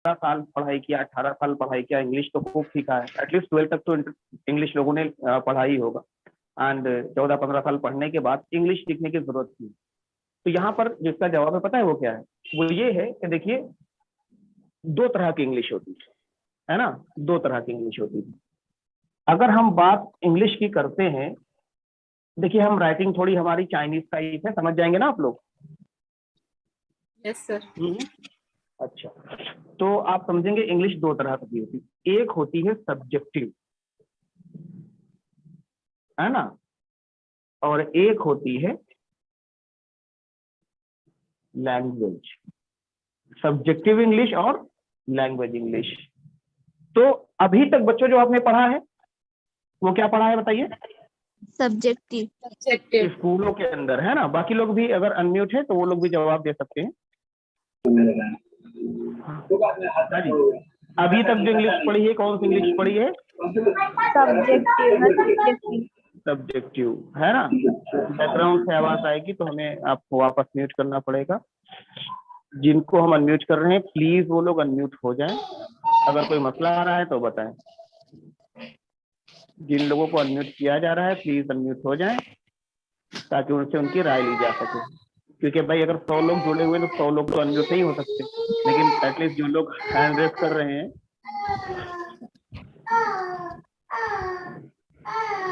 साल पढ़ाई किया, 18 साल पढ़ाई किया, इंग्लिश तो खूब सीखा है, एटलीस्ट 12 तक तो इंग्लिश लोगों ने पढ़ा ही होगा। एंड 14-15 साल पढ़ने के बाद इंग्लिश सीखने की जरूरत थी। तो यहाँ पर जिसका जवाब है, पता है वो क्या है? वो ये है कि देखिए, दो तरह की इंग्लिश होती है ना, दो तरह की इंग्लिश होती है। अगर हम बात इंग्लिश की करते हैं, देखिए हम राइटिंग थोड़ी हमारी चाइनीज टाइप है, समझ जाएंगे ना आप लोग? Yes sir. अच्छा, तो आप समझेंगे इंग्लिश दो तरह की होती है। एक होती है सब्जेक्टिव, है ना, और एक होती है लैंग्वेज। सब्जेक्टिव इंग्लिश और लैंग्वेज इंग्लिश। तो अभी तक बच्चों जो आपने पढ़ा है वो क्या पढ़ा है बताइए? सब्जेक्टिव स्कूलों के अंदर, है ना। बाकी लोग भी अगर अनम्यूट है तो वो लोग भी जवाब दे सकते हैं। हाँ जी, अभी तक जो इंग्लिश पढ़ी है, कौन सी इंग्लिश पढ़ी है? सब्जेक्टिव, है ना। बैकग्राउंड से आवाज आएगी तो हमें आपको वापस म्यूट करना पड़ेगा। जिनको हम अनम्यूट कर रहे हैं प्लीज वो लोग अनम्यूट हो जाएं। अगर कोई मसला आ रहा है तो बताएं। जिन लोगों को अनम्यूट किया जा रहा है प्लीज अनम्यूट हो जाएं, ताकि उनसे उनकी राय ली जा सके। क्योंकि भाई अगर 100 लोग जुड़े हुए तो 100 लोग तो अनम्यूट नहीं हो सकते, लेकिन एटलीस्ट जो लोग हैंड रेस कर रहे हैं।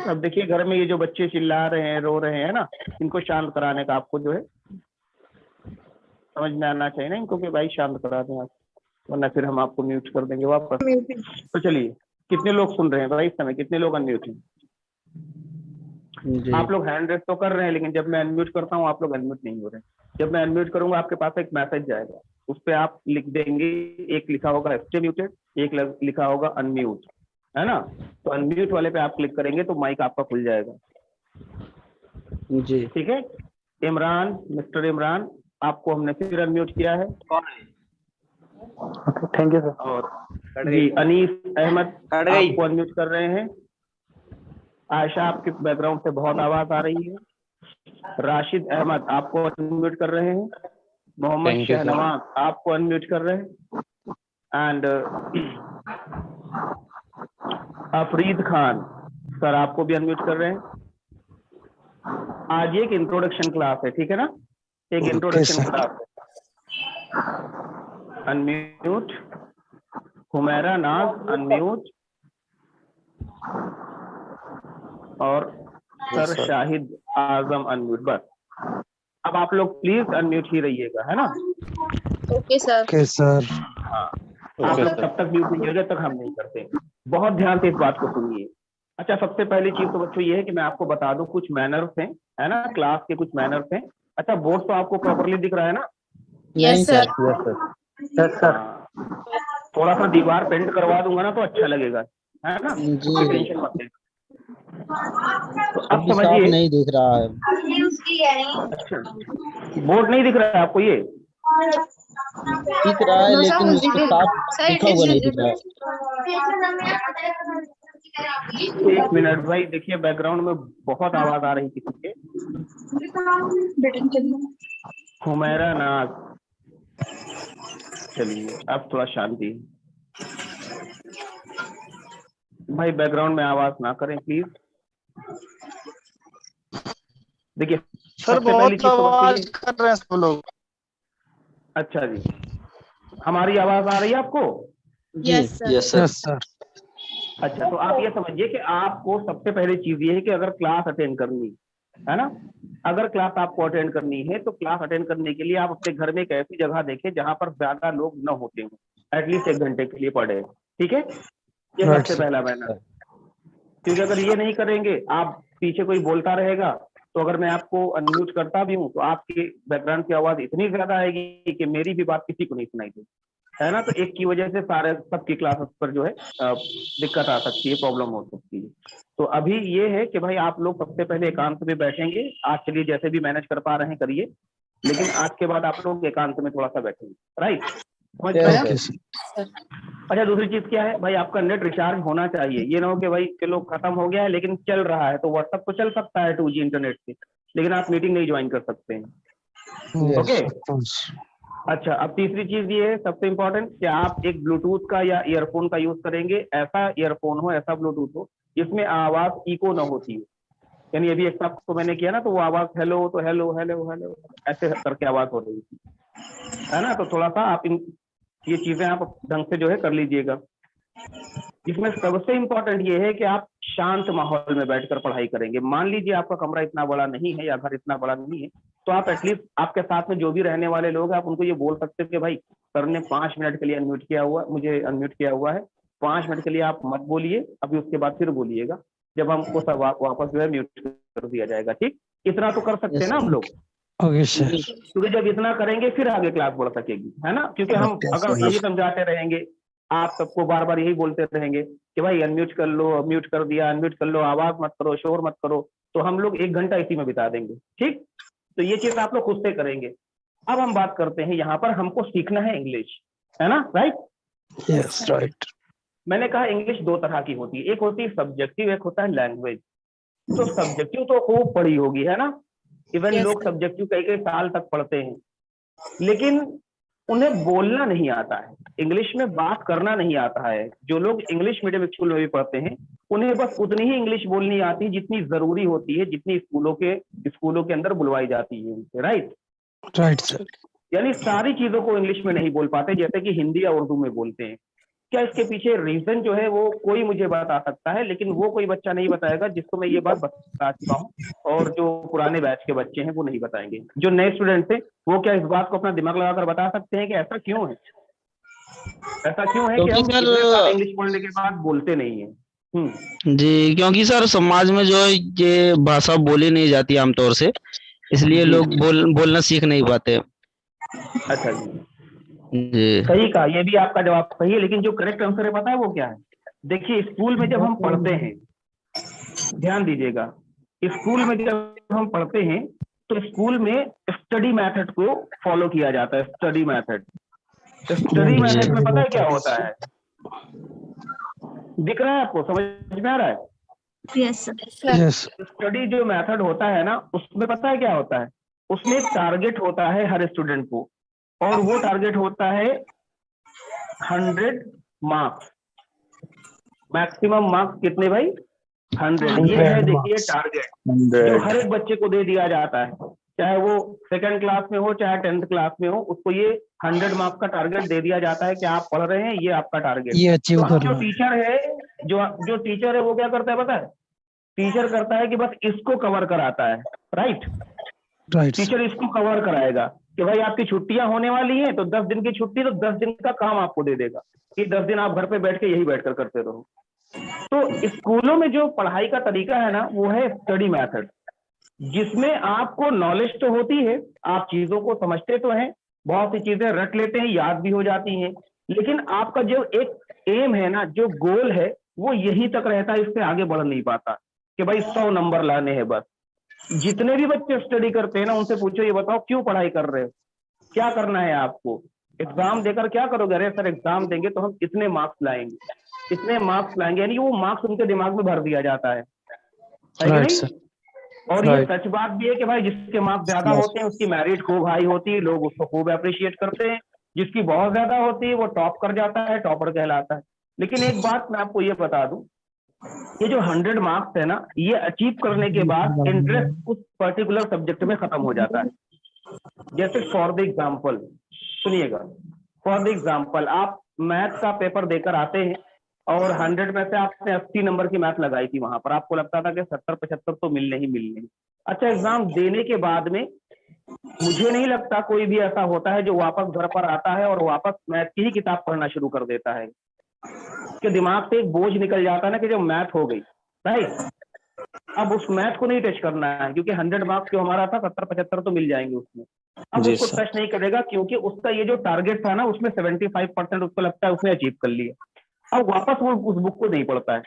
अब देखिए घर में ये जो बच्चे चिल्ला रहे हैं, रो रहे हैं ना, इनको शांत कराने का आपको जो है समझ में आना चाहिए ना इनको, कि भाई शांत करा दें आप, वरना फिर हम आपको म्यूट कर देंगे वापस। तो चलिए, कितने लोग सुन रहे हैं भाई इस समय? कितने लोग अनम्यूट हैं? आप लोग हैंड रेस तो कर रहे हैं, लेकिन जब मैं अनम्यूट करता हूँ आप लोग अनम्यूट नहीं हो रहे। जब मैं अनम्यूट करूंगा आपके पास एक मैसेज जाएगा, उस पर आप लिख देंगे, एक लिखा होगा स्टे म्यूटेड, एक लिखा होगा अनम्यूट, है ना। तो अनम्यूट वाले पे आप क्लिक करेंगे तो माइक आपका खुल जाएगा जी, ठीक है। इमरान, मिस्टर इमरान, आपको हमने फिर अनम्यूट किया है। Thank you sir. और जी अनीस अहमद आपको अनम्यूट कर रहे हैं। आयशा, आपके बैकग्राउंड से बहुत आवाज आ रही है। राशिद अहमद आपको अनम्यूट कर रहे हैं। मोहम्मद शहनवाज आपको अनम्यूट कर रहे हैं। एंड अफरीद खान सर आपको भी अनम्यूट कर रहे हैं। आज एक इंट्रोडक्शन क्लास है, ठीक है ना, एक इंट्रोडक्शन क्लास है। अनम्यूट हुमैरा नाज अनम्यूट, और सर शाहिद आजम अनम्यूट। बस अब आप लोग प्लीज अनम्यूट ही रहिएगा, है ना। Okay sir. Okay sir. हाँ, आप लोग तब तक म्यूट नहीं होगा तक हम नहीं करते। बहुत ध्यान से इस बात को सुनिए। अच्छा, सबसे पहली चीज तो बच्चों ये है कि मैं आपको बता दूं कुछ मैनर्स हैं, है ना, क्लास के कुछ मैनर्स हैं। अच्छा, बोर्ड तो आपको प्रॉपरली दिख रहा है ना? Yes sir. Yes sir. थोड़ा सा दीवार पेंट करवा दूंगा ना तो अच्छा लगेगा, है ना, कोई टेंशन मत लेना। तो अब समझिए, नहीं दिख रहा है। अच्छा बोर्ड नहीं दिख रहा है आपको? ये दिख रहा है लेकिन उस पर साफ लिखा हुआ नहीं दिख रहा है। एक मिनट भाई, देखिए बैकग्राउंड में बहुत आवाज आ रही किसी के। हुमैरा नाज, चलिए अब थोड़ा शांति। भाई बैकग्राउंड में आवाज ना करें प्लीज। देखिए सर बहुत आवाज कर रहे हैं सब लोग। अच्छा जी, हमारी आवाज आ रही है आपको? Yes yes sir. अच्छा, तो आप ये समझिए कि आपको सबसे पहले चीज ये है कि अगर क्लास अटेंड करनी है ना, अगर क्लास आपको अटेंड करनी है तो क्लास अटेंड करने के लिए आप अपने घर में एक ऐसी जगह देखें जहां पर ज्यादा लोग न होते हो, एटलीस्ट 1 घंटे के लिए पढ़े, ठीक है। ये सबसे पहला मैनर। क्योंकि अगर ये नहीं करेंगे, आप पीछे कोई बोलता रहेगा, तो अगर मैं आपको अनम्यूट करता भी हूँ तो आपकी बैकग्राउंड की आवाज इतनी ज्यादा आएगी कि मेरी भी बात किसी को नहीं सुनाई देगी, है ना। तो एक की वजह से सारे सबकी क्लासेस पर जो है दिक्कत आ सकती है, प्रॉब्लम हो सकती है। तो अभी ये है कि भाई आप लोग सबसे पहले एकांत में बैठेंगे। आज चलिए जैसे भी मैनेज कर पा रहे हैं करिए, लेकिन आज के बाद आप लोग एकांत में थोड़ा सा बैठेंगे, राइट, समझ पाए? अच्छा, दूसरी चीज क्या है भाई, आपका नेट रिचार्ज होना चाहिए। ये ना हो कि भाई चलो खत्म हो गया है लेकिन चल रहा है, तो व्हाट्सएप तो चल सकता है 2G इंटरनेट से, लेकिन आप मीटिंग नहीं ज्वाइन कर सकते हैं। ओके, अच्छा, अब तीसरी चीज ये है सबसे इम्पोर्टेंट कि आप एक ब्लूटूथ का या ईयरफोन का यूज करेंगे, ऐसा ईयरफोन हो, ऐसा ब्लूटूथ हो जिसमें आवाज इको ना होती हो। यानी अभी एक आपको मैंने किया ना, तो वो आवाज हेलो तो हेलो हेलो हेलो ऐसे करके आवाज हो रही थी, है ना। तो थोड़ा सा आप ये चीजें आप ढंग से जो है कर लीजिएगा। इसमें सबसे इम्पोर्टेंट ये है कि आप शांत माहौल में बैठकर पढ़ाई करेंगे। मान लीजिए आपका कमरा इतना बड़ा नहीं है या घर इतना बड़ा नहीं है, तो आप एटलीस्ट आपके साथ में जो भी रहने वाले लोग हैं, आप उनको ये बोल सकते हैं कि भाई सर ने 5 मिनट के लिए अनम्यूट किया हुआ, मुझे अनम्यूट किया हुआ है, 5 मिनट के लिए आप मत बोलिए, अभी उसके बाद फिर बोलिएगा, जब हमको सब वापस जो है म्यूट कर दिया जाएगा। ठीक, इतना तो कर सकते हैं ना हम लोग, ओके सर। क्योंकि जब इतना करेंगे फिर आगे क्लास बढ़ सकेगी, है ना। क्योंकि हम अगर यही समझाते रहेंगे, आप सबको बार बार यही बोलते रहेंगे कि भाई अनम्यूट कर लो, म्यूट कर दिया, अनम्यूट कर लो, आवाज मत करो, शोर मत करो, तो हम लोग 1 घंटा इसी में बिता देंगे। ठीक, तो ये चीज आप लोग खुद से करेंगे। अब हम बात करते हैं, यहाँ पर हमको सीखना है इंग्लिश, है ना, राइट। Yes right. मैंने कहा इंग्लिश 2 तरह की होती है, एक होती है सब्जेक्टिव, एक होता है लैंग्वेज। तो सब्जेक्टिव तो खूब पढ़ी होगी, है ना। इवन Yes, लोग sir. सब्जेक्टिव कई कई साल तक पढ़ते हैं, लेकिन उन्हें बोलना नहीं आता है, इंग्लिश में बात करना नहीं आता है। जो लोग इंग्लिश मीडियम स्कूल में भी पढ़ते हैं, उन्हें बस उतनी ही इंग्लिश बोलनी आती है जितनी जरूरी होती है, जितनी स्कूलों के अंदर बुलवाई जाती है उनसे, राइट। Right sir. यानी सारी चीजों को इंग्लिश में नहीं बोल पाते, जैसे कि हिंदी या उर्दू में बोलते हैं। क्या इसके पीछे रीजन जो है वो कोई मुझे बता सकता है, लेकिन वो कोई बच्चा नहीं बताएगा जिसको मैं ये बात बता चुका हूँ, और जो पुराने बैच के बच्चे हैं वो नहीं बताएंगे। जो नए स्टूडेंट थे वो क्या इस बात को अपना दिमाग लगाकर बता सकते हैं कि ऐसा क्यों है, ऐसा क्यों है कि क्योंकि हम सर इतने साल इंग्लिश पढ़ने के बाद बोलते नहीं है। जी, क्योंकि सर समाज में जो है ये भाषा बोली नहीं जाती आमतौर से, इसलिए जी लोग जी, बोलना सीख नहीं पाते। अच्छा जी, जी सही कहा, ये भी आपका जवाब सही है, लेकिन जो करेक्ट आंसर है पता है वो क्या है। देखिए स्कूल में जब हम पढ़ते हैं, ध्यान दीजिएगा, स्कूल में जब हम पढ़ते हैं तो स्कूल में स्टडी मेथड को फॉलो किया जाता है। स्टडी मेथड, स्टडी मेथड में पता है क्या होता है, दिख रहा है आपको, समझ में आ रहा है। Yes, sir. यस। स्टडी जो मेथड होता है ना, उसमें पता है क्या होता है, उसमें एक टारगेट होता है हर स्टूडेंट को, और वो टारगेट होता है 100 मार्क्स। मैक्सिमम मार्क्स कितने भाई, 100। ये है देखिए टारगेट जो हर एक बच्चे को दे दिया जाता है, चाहे वो सेकंड क्लास में हो चाहे 10th क्लास में हो, उसको ये 100 मार्क्स का टारगेट दे दिया जाता है कि आप पढ़ रहे हैं, ये आपका टारगेट। ये अचीव तो अब जो करना है। टीचर है, जो टीचर है वो क्या करता है पता है, टीचर करता है कि बस इसको कवर कराता है, राइट। Right sir. टीचर इसको कवर कराएगा कि भाई आपकी छुट्टियां होने वाली हैं, तो 10 दिन की छुट्टी, तो 10 दिन का काम आपको दे देगा कि 10 दिन आप घर पे बैठ के यही बैठकर करते रहो। तो स्कूलों में जो पढ़ाई का तरीका है ना, वो है स्टडी मेथड, जिसमें आपको नॉलेज तो होती है, आप चीजों को समझते तो हैं, बहुत सी चीजें रट लेते हैं, याद भी हो जाती हैं, लेकिन आपका जो एक एम है ना, जो गोल है, वो यही तक रहता है, इससे आगे बढ़ नहीं पाता कि भाई 100 नंबर लाने हैं बस। जितने भी बच्चे स्टडी करते हैं ना, उनसे पूछो ये बताओ क्यों पढ़ाई कर रहे हो, क्या करना है आपको, एग्जाम देकर क्या करोगे, अरे सर एग्जाम देंगे तो हम इतने मार्क्स लाएंगे, इतने मार्क्स लाएंगे, यानी वो मार्क्स उनके दिमाग में भर दिया जाता है कि राइट नहीं। सर। और ये राइट। सच बात भी है कि भाई जिसके मार्क्स ज्यादा होते हैं उसकी मेरिट खूब हाई होती है, लोग उसको खूब अप्रिशिएट करते हैं, जिसकी बहुत ज्यादा होती है वो टॉप कर जाता है, टॉपर कहलाता है। लेकिन एक बात मैं आपको ये बता दूं, ये जो 100 मार्क्स है ना, ये अचीव करने के बाद इंटरेस्ट उस पर्टिकुलर सब्जेक्ट में खत्म हो जाता है। जैसे फॉर द एग्जाम्पल, सुनिएगा, फॉर द एग्जाम्पल आप मैथ का पेपर देकर आते हैं, और 100 में से आपने 80 नंबर की मैथ लगाई थी, वहां पर आपको लगता था कि 70-75 तो मिलने ही मिलने। अच्छा, एग्जाम देने के बाद में मुझे नहीं लगता कोई भी ऐसा होता है जो वापस घर पर आता है और वापस मैथ की ही किताब पढ़ना शुरू कर देता है, कि दिमाग से एक बोझ निकल जाता है ना कि जो मैथ हो गई, राइट। अब उस मैथ को नहीं टच करना है, क्योंकि 100 मार्क्स जो हमारा था, 70-75 तो मिल जाएंगे उसमें। अब जी उसको सर। टच नहीं करेगा, क्योंकि उसका ये जो टारगेट था ना, उसमें 75% उसको लगता है उसने अचीव कर लिया। अब वापस वो उस बुक को नहीं पढ़ता है।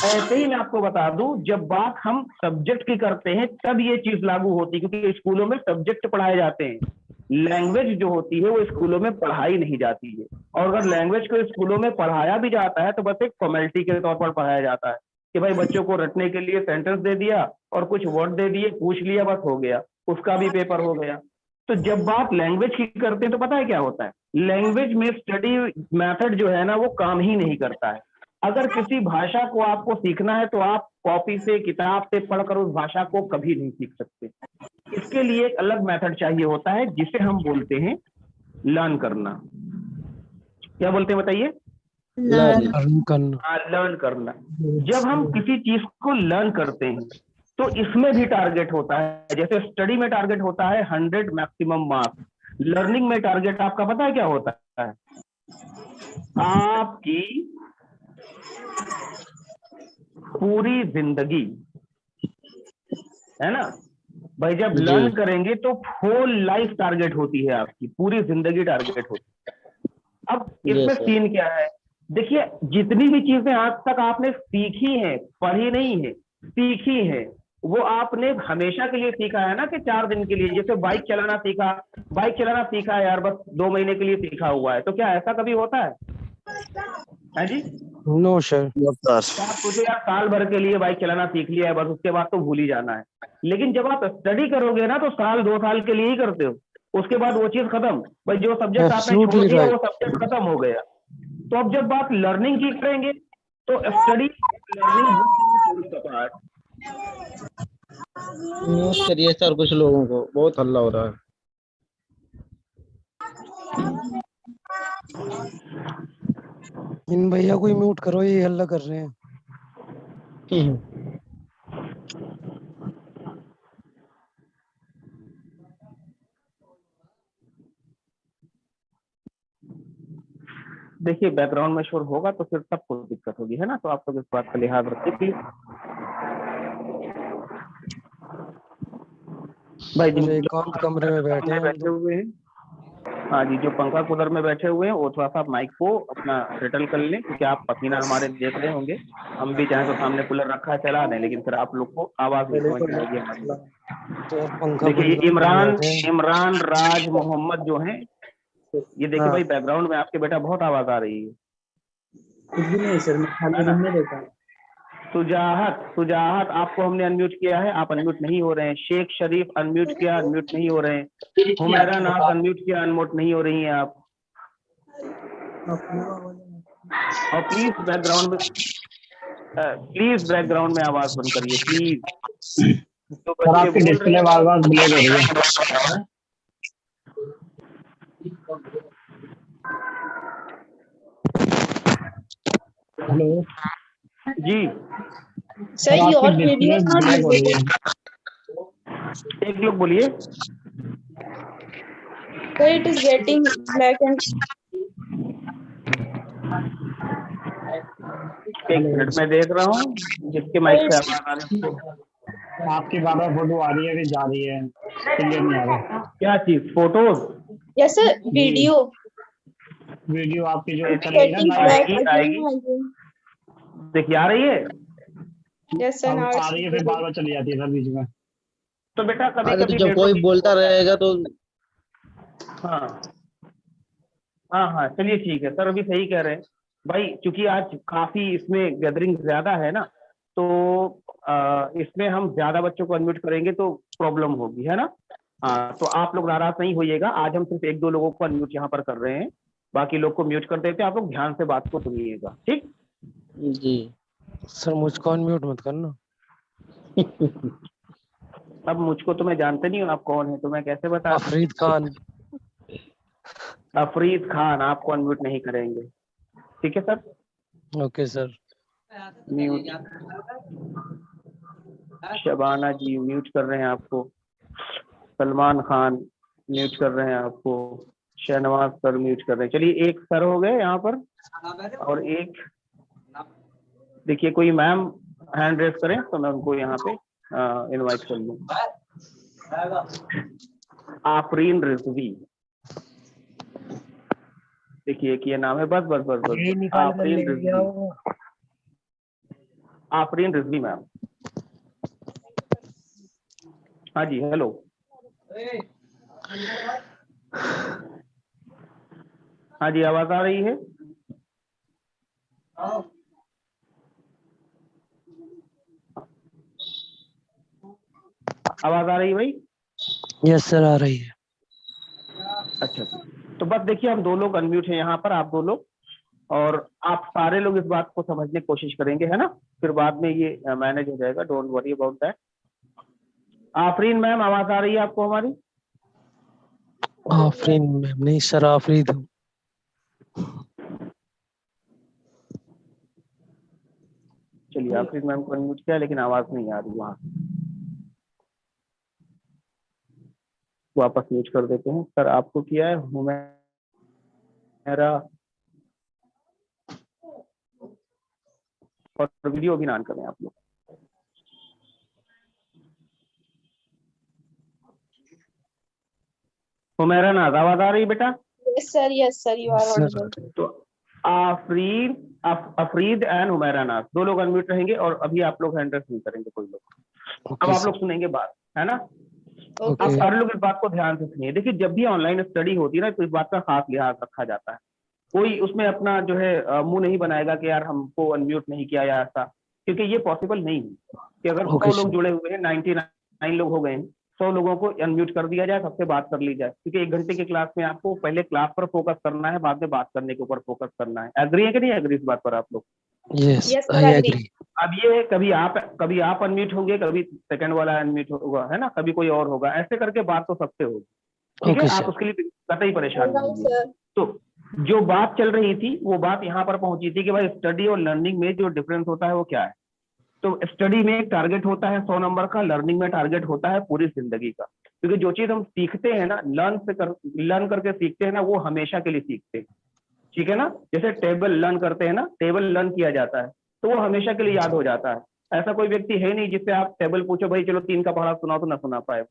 ऐसे ही मैं आपको बता दूं, जब बात हम सब्जेक्ट की करते हैं तब ये चीज लागू होती है, क्योंकि स्कूलों में सब्जेक्ट पढ़ाए जाते हैं, लैंग्वेज जो होती है वो स्कूलों में पढ़ाई नहीं जाती है। और अगर लैंग्वेज को स्कूलों में पढ़ाया भी जाता है तो बस एक फॉर्मेलिटी के तौर पर पढ़ाया जाता है कि भाई बच्चों को रटने के लिए सेंटेंस दे दिया और कुछ वर्ड दे दिए, पूछ लिया, बस हो गया, उसका भी पेपर हो गया। तो जब बात लैंग्वेज की करते हैं तो पता है क्या होता है, लैंग्वेज में स्टडी मेथड जो है ना वो काम ही नहीं करता है। अगर किसी भाषा को आपको सीखना है तो आप कॉपी से किताब से पढ़कर उस भाषा को कभी नहीं सीख सकते। इसके लिए एक अलग मेथड चाहिए होता है जिसे हम बोलते हैं लर्न करना। क्या बोलते हैं बताइए? learn, अर्न करना। लर्न करना। जब हम किसी चीज को लर्न करते हैं तो इसमें भी टारगेट होता है। जैसे स्टडी में टारगेट होता है 100 मैक्सिमम मार्क्स, लर्निंग में टारगेट आपका पता है क्या होता है? आपकी पूरी जिंदगी, है ना भाई? जब जी। लर्न करेंगे तो होल लाइफ टारगेट होती है, आपकी पूरी जिंदगी टारगेट होती है। अब इसमें सर। सीन क्या है, देखिए जितनी भी चीजें आज तक आपने सीखी हैं, पढ़ी नहीं है, सीखी है, वो आपने हमेशा के लिए सीखा है ना, कि 4 दिन के लिए। जैसे बाइक चलाना सीखा, बाइक चलाना सीखा है यार, बस 2 महीने के लिए सीखा हुआ है, तो क्या ऐसा कभी होता है जी? No sir. तो आप सोचो यार, साल भर के लिए बाइक चलाना सीख लिया है बस, उसके बाद तो भूल ही जाना है। लेकिन जब आप स्टडी करोगे ना तो साल 2 साल के लिए ही करते हो, उसके बाद वो चीज खत्म भाई, जो सब्जेक्ट आपने छोड़ एब्सोल्युटली दिया राइट। वो सब्जेक्ट खत्म हो गया। तो अब जब बात लर्निंग की करेंगे तो स्टडी लर्निंग। म्यूट करिए सर, कुछ लोगों को बहुत हल्ला हो रहा है। इन भैया को ही म्यूट करो, ये हल्ला कर रहे हैं। देखिए बैकग्राउंड में शोर होगा तो फिर सबको दिक्कत होगी, है ना? तो आप लोग इस बात का लिहाज रखिए प्लीज। भाई सर जो एकांत कमरे में बैठे हैं हम बैठे तो। हुए हैं, हाँ जी, जो पंखा कूलर में बैठे हुए हैं वो थोड़ा सा माइक को अपना सेटल कर लें, क्योंकि आप पसीना हमारे देख रहे होंगे। हम भी चाहे तो सामने कूलर रखा है चला दें, लेकिन फिर आप लोग को आवाज नहीं समझ में आएगी हमारी। सर पंखा देखिए बंद ये करके इमरान बैठे हैं। इमरान राज मोहम्मद जो है, ये देखिए भाई बैकग्राउंड में आपके बेटा बहुत आवाज आ रही है। कुछ भी नहीं सर, मैं खाली रूम में रहता हूँ। सुजाहत सुजाहत आपको हमने अनम्यूट किया है, आप अनम्यूट नहीं हो रहे हैं। शेख शरीफ अनम्यूट किया, अनम्यूट नहीं हो रहे हैं। हुमैरा नाज अनम्यूट किया, अनम्यूट नहीं हो रही हैं आप। और प्लीज बैकग्राउंड में आवाज बंद करिए प्लीज। तो सर बच्चे आपकी बोल रहे डिस्प्ले हैं बार बार ब्लैक हो रही है। हेलो जी, sir, सर आपकी your video display is not black हो रही visible. है। एक लोग बोलिए। Sir, it is getting black and एक मिनट मैं देख रहा हूँ जिसके माइक से आवाज आ रही है। आपकी बार बार फोटो आ रही है, फिर जा रही है, क्लियर नहीं आ रहा। क्या चीज? Photos? yes sir, video video आपकी जो चल रही है getting ना, black आएगी again आएगी, and again. देखिए आ रही है। Yes sir, अब now आ it's रही है, फिर बार बार चली जाती है सर बीच में। तो बेटा कभी अरे तो कभी जब कोई बोलता रहेगा तो हाँ हाँ हाँ, चलिए ठीक है सर, अभी सही कह रहे हैं भाई, क्योंकि आज काफी इसमें गैदरिंग ज्यादा है ना, तो इसमें हम ज्यादा बच्चों को अनम्यूट करेंगे तो प्रॉब्लम होगी, है ना? हाँ, तो आप लोग नाराज नहीं होइएगा, आज हम सिर्फ 1-2 लोगों को अनम्यूट यहाँ पर कर रहे हैं, बाकी लोग को म्यूट कर देते हैं। आप लोग ध्यान से बात को सुनिएगा, ठीक? जी। सर मुझको अनम्यूट मत करना। अब मुझको तो मैं जानते नहीं हूँ आप कौन है, तो मैं कैसे बता दूं? अफरीद खान। अफरीद खान आपको अनम्यूट नहीं करेंगे, ठीक है sir? Okay sir. Mute. Shabana ji mute कर रहे हैं आपको। सलमान खान म्यूट कर रहे हैं आपको। शहनवाज सर म्यूट कर रहे हैं। चलिए एक सर हो गए यहाँ पर, और एक देखिए कोई मैम हैंड रेस करें तो मैं उनको यहाँ पे इनवाइट कर लूँ। आफरीन रिजवी, देखिए एक ये नाम है, बस बस बस बस, आफरीन रिजवी, आफरीन रिजवी मैम। हाँ जी, हेलो। हाँ जी, आवाज आ रही है? आवाज आ रही है भाई? यस सर आ रही है। अच्छा, तो बस देखिए हम 2 लोग अनम्यूट हैं यहाँ पर, आप 2 लोग, और आप सारे लोग इस बात को समझने की कोशिश करेंगे, है ना? फिर बाद में ये मैनेज हो जाएगा, don't worry about that. Afreen ma'am, आवाज आ रही है आपको हमारी? आफरीन मैम नहीं सर, आफरीद हूँ। चलिए, आफरीन मैम को अनम्यूट किया लेकिन आवाज नहीं आ रही वहां, वापस म्यूट कर देते हैं। सर आपको किया है, हुमैरा, और वीडियो भी ऑन करें आप लोग। हुमैरा नाज, आवाज आ रही है बेटा? Yes, sir, you are sir audible. तो आफरीन, अफरीद एंड हुमैरा नाज 2 लोग अनम्यूट रहेंगे, और अभी आप लोग हैंड रेस नहीं करेंगे कोई लोग। अब ओके आप सर। लोग सुनेंगे बात, है ना? Okay, okay. आप sir. सारे लोग इस बात को ध्यान से सुनिए। देखिए, जब भी ऑनलाइन स्टडी होती है ना, तो इस बात का खास लिहाज रखा जाता है। कोई उसमें अपना जो है मुंह नहीं बनाएगा कि यार हमको अनम्यूट नहीं किया या ऐसा, क्योंकि ये पॉसिबल नहीं है कि अगर ओके 100 लोग सर। जुड़े हुए हैं, 99 लोग हो गए हैं, 100 लोगों को अनम्यूट कर दिया जाए, सबसे बात कर ली जाए, क्योंकि 1 घंटे की क्लास में आपको पहले क्लास पर फोकस करना है, बाद में बात करने के ऊपर फोकस करना है। एग्री है कि नहीं एग्री इस बात पर आप लोग? यस Yes, sir, आई agree. एग्री। अब ये कभी आप अनम्यूट होंगे, कभी सेकंड वाला अनम्यूट होगा, है ना, कभी कोई और होगा, ऐसे करके बात तो सबसे होगी। ठीक है, ओके आप सर। उसके लिए कतई परेशान नहीं Alright, होइए। sir. तो जो बात चल रही थी वो बात यहाँ पर पहुंची थी कि भाई स्टडी और लर्निंग में जो डिफरेंस होता है वो क्या है। तो स्टडी में एक टारगेट होता है 100 नंबर का, लर्निंग में टारगेट होता है पूरी जिंदगी का, क्योंकि जो चीज हम सीखते हैं ना, लर्न करके सीखते हैं ना, वो हमेशा के लिए सीखते हैं। ठीक है ना? जैसे टेबल लर्न करते हैं ना, टेबल लर्न किया जाता है तो वो हमेशा के लिए याद हो जाता है। ऐसा कोई व्यक्ति है नहीं जिससे आप टेबल पूछो भाई चलो 3 का पढ़ा सुनाओ, तो ना सुना पाए,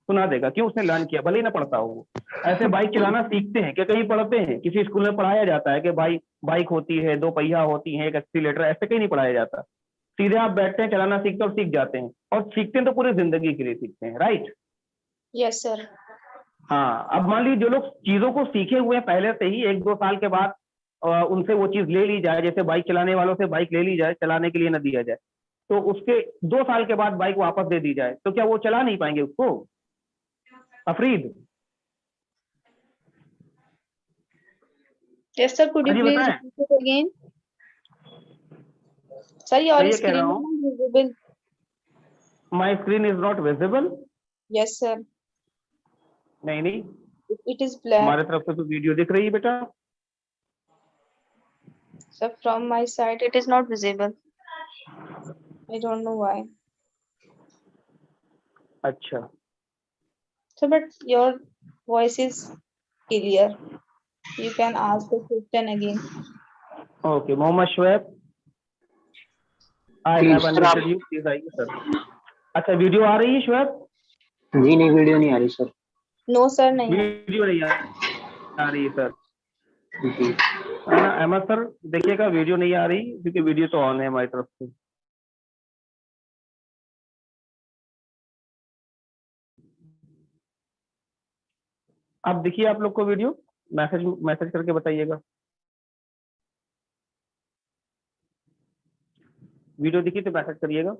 सुना देगा, क्यों? उसने लर्न किया, भले ही ना पढ़ता हो वो। ऐसे बाइक चलाना सीखते हैं क्या? कहीं पढ़ते हैं? किसी स्कूल में पढ़ाया जाता है कि भाई बाइक होती है, 2 पहिया होती है, एक एक्सीलेटर, ऐसे कहीं नहीं पढ़ाया जाता। सीधे आप बैठते हैं, चलाना सीखते हैं और सीख जाते हैं, और सीखते हैं तो पूरी जिंदगी के लिए सीखते हैं, राइट? Yes, sir. हाँ, अब मान लीजिए जो लोग चीजों को सीखे हुए हैं पहले से ही, 1-2 साल के बाद उनसे वो चीज ले ली जाए, जैसे बाइक चलाने वालों से बाइक ले ली जाए, चलाने के लिए न दिया जाए, तो उसके 2 साल के बाद बाइक वापस दे दी जाए, तो क्या वो चला नहीं पाएंगे उसको? Afrid, Yes, sir. Could हाँ you जी please बताएं। repeat it again? Sir, your मैं ये कह रहा screen is हूँ, not visible. My screen is not visible. Yes, sir. नहीं नहीं, It is black. हमारे तरफ से तो वीडियो दिख रही है बेटा। Sir, from my side, it is not visible. I don't know why. अच्छा, So, but your voice is clear. You can ask the question again. Okay, Mohammad Shoaib, I have unmuted you, please आइए sir. अच्छा, video आ रही है शुएब? जी नहीं, video नहीं आ रही sir. No, sir, नहीं है. वीडियो नहीं आ रही है सर, जी है ना? अहमद सर देखिएगा, वीडियो नहीं आ रही, क्योंकि वीडियो तो ऑन है हमारी तरफ से। अब देखिए आप लोग को वीडियो, मैसेज करके बताइएगा। वीडियो दिखी तो मैसेज करिएगा।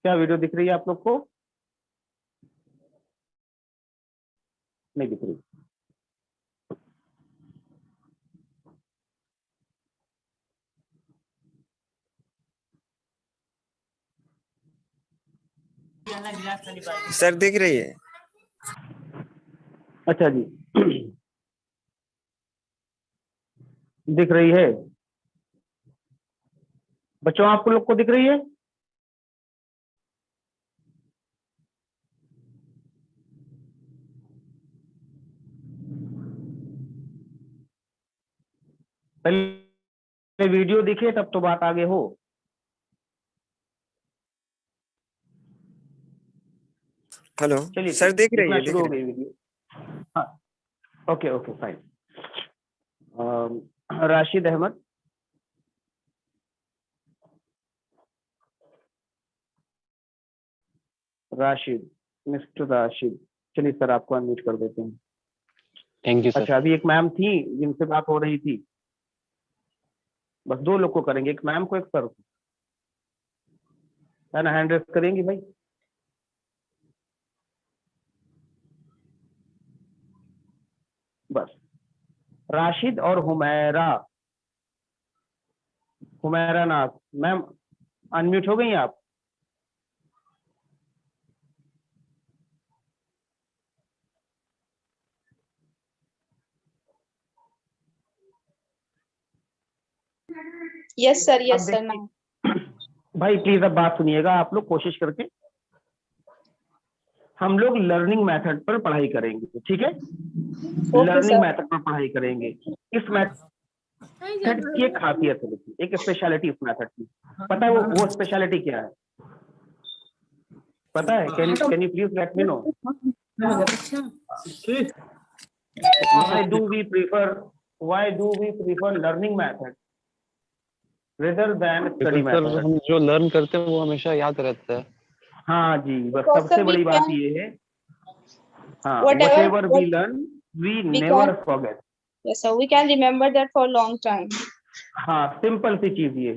क्या वीडियो दिख रही है आप लोग को? नहीं दिख रही। सर दिख रही है। अच्छा जी, दिख रही है बच्चों, आपको लोग को दिख रही है? पहले वीडियो दिखे तब तो बात आगे हो। हेलो चलिए सर, दिख रही दिखना है, दिख शुरू हो रही गई वीडियो। हाँ, okay okay fine. Rashid Ahmed, Rashid, mister Rashid, चलिए सर आपको अनम्यूट कर देते हैं। Thank you sir. अच्छा, अभी एक मैम थी जिनसे बात हो रही थी, बस 2 लोग को करेंगे, एक मैम को एक सर को। है ना, हैंड रेस करेंगी भाई। बस राशिद और हुमैरा, हुमैरा नाज, मैम अनम्यूट हो गई आप? Yes, sir. Yes, अब sir. देखिए Now. भाई प्लीज अब बात सुनिएगा आप लोग, कोशिश करके हम लोग लर्निंग मेथड पर पढ़ाई करेंगे, ठीक है? Okay, learning sir. मेथड पर पढ़ाई करेंगे। इस मेथड की एक खासियत है, देखिए एक स्पेशलिटी इस मेथड की, पता है वो स्पेशलिटी क्या है? पता है? Can you please let me know why do we prefer learning method rather than study sir method? हम जो लर्न करते हैं वो हमेशा याद रहता है। हाँ जी, बस Because, सबसे sir, we बड़ी बात can- ये है, हाँ, Whatever- whatever we what- learn we we never can- forget। Yes, sir. We can remember that for a long time. हाँ, सिंपल सी चीज ये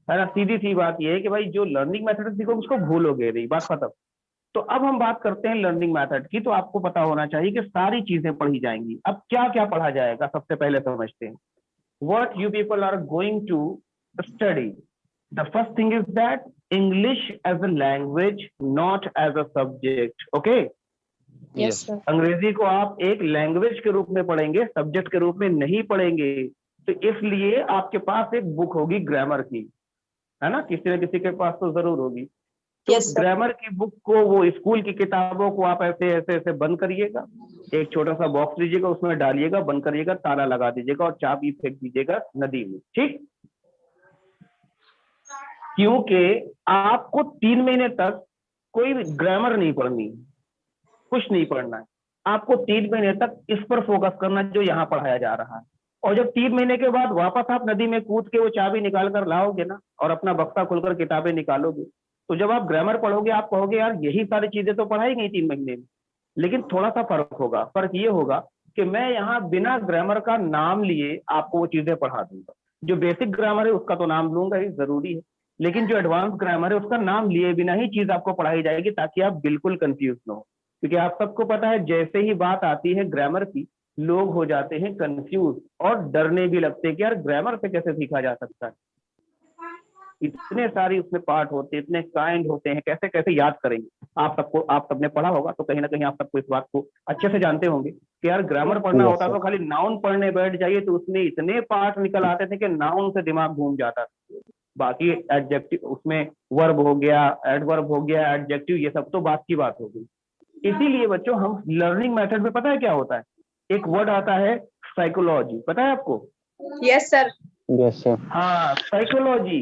है ना, सीधी सी बात ये है कि भाई जो लर्निंग मेथड सीखो उसको भूलोगे नहीं, बात खत्म। तो अब हम बात करते हैं लर्निंग मेथड की, तो आपको पता होना चाहिए कि सारी चीजें पढ़ी जाएंगी। अब क्या क्या पढ़ा जाएगा सबसे पहले समझते हैं। What you people are going to study, the first thing is that English as a language, not as a subject, okay? Yes, sir. अंग्रेजी को आप एक लैंग्वेज के रूप में पढ़ेंगे, सब्जेक्ट के रूप में नहीं पढ़ेंगे। तो इसलिए आपके पास एक बुक होगी ग्रामर की, है ना, किसी न किसी के पास तो जरूर होगी। तो Yes, sir. ग्रामर की बुक को, वो स्कूल की किताबों को आप ऐसे ऐसे ऐसे बंद करिएगा, एक छोटा सा बॉक्स लीजिएगा, उसमें डालिएगा, बंद करिएगा, ताला लगा दीजिएगा और चाबी फेंक दीजिएगा नदी में, ठीक? क्योंकि आपको 3 महीने तक कोई ग्रामर नहीं पढ़नी, कुछ नहीं पढ़ना है। आपको 3 महीने तक इस पर फोकस करना जो यहाँ पढ़ाया जा रहा है। और जब 3 महीने के बाद वापस आप नदी में कूद के वो चाबी निकाल कर लाओगे ना, और अपना बक्सा खोलकर किताबें निकालोगे, तो जब आप ग्रामर पढ़ोगे आप कहोगे यार यही सारी चीजें तो पढ़ाई गई 3 महीने में। लेकिन थोड़ा सा फर्क होगा, फर्क ये होगा कि मैं यहाँ बिना ग्रामर का नाम लिए आपको वो चीजें पढ़ा दूंगा। जो बेसिक ग्रामर है उसका तो नाम लूंगा ही, जरूरी है, लेकिन जो एडवांस ग्रामर है उसका नाम लिए बिना ही चीज आपको पढ़ाई जाएगी, ताकि आप बिल्कुल कंफ्यूज न हो। क्योंकि आप सबको पता है जैसे ही बात आती है ग्रामर की, लोग हो जाते हैं कंफ्यूज और डरने भी लगते हैं कि यार ग्रामर से कैसे सीखा जा सकता है, इतने सारी उसमें पार्ट होते हैं, इतने काइंड होते हैं, कैसे कैसे याद करेंगे। आप सबने पढ़ा होगा तो कहीं ना कहीं आप सबको इस बात को अच्छे से जानते होंगे कि यार ग्रामर पढ़ना होता तो खाली नाउन पढ़ने बैठ जाइए तो उसमें इतने पार्ट निकल आते थे कि नाउन से दिमाग घूम जाता था। बाकी एडजेक्टिव, उसमें वर्ब हो गया, एडवर्ब हो गया, एडजेक्टिव, ये सब तो बात की बात हो गई। इसीलिए बच्चों हम लर्निंग मेथड में पता है क्या होता है, एक वर्ड आता है साइकोलॉजी, पता है आपको? Yes, sir. Yes sir. हाँ, साइकोलॉजी।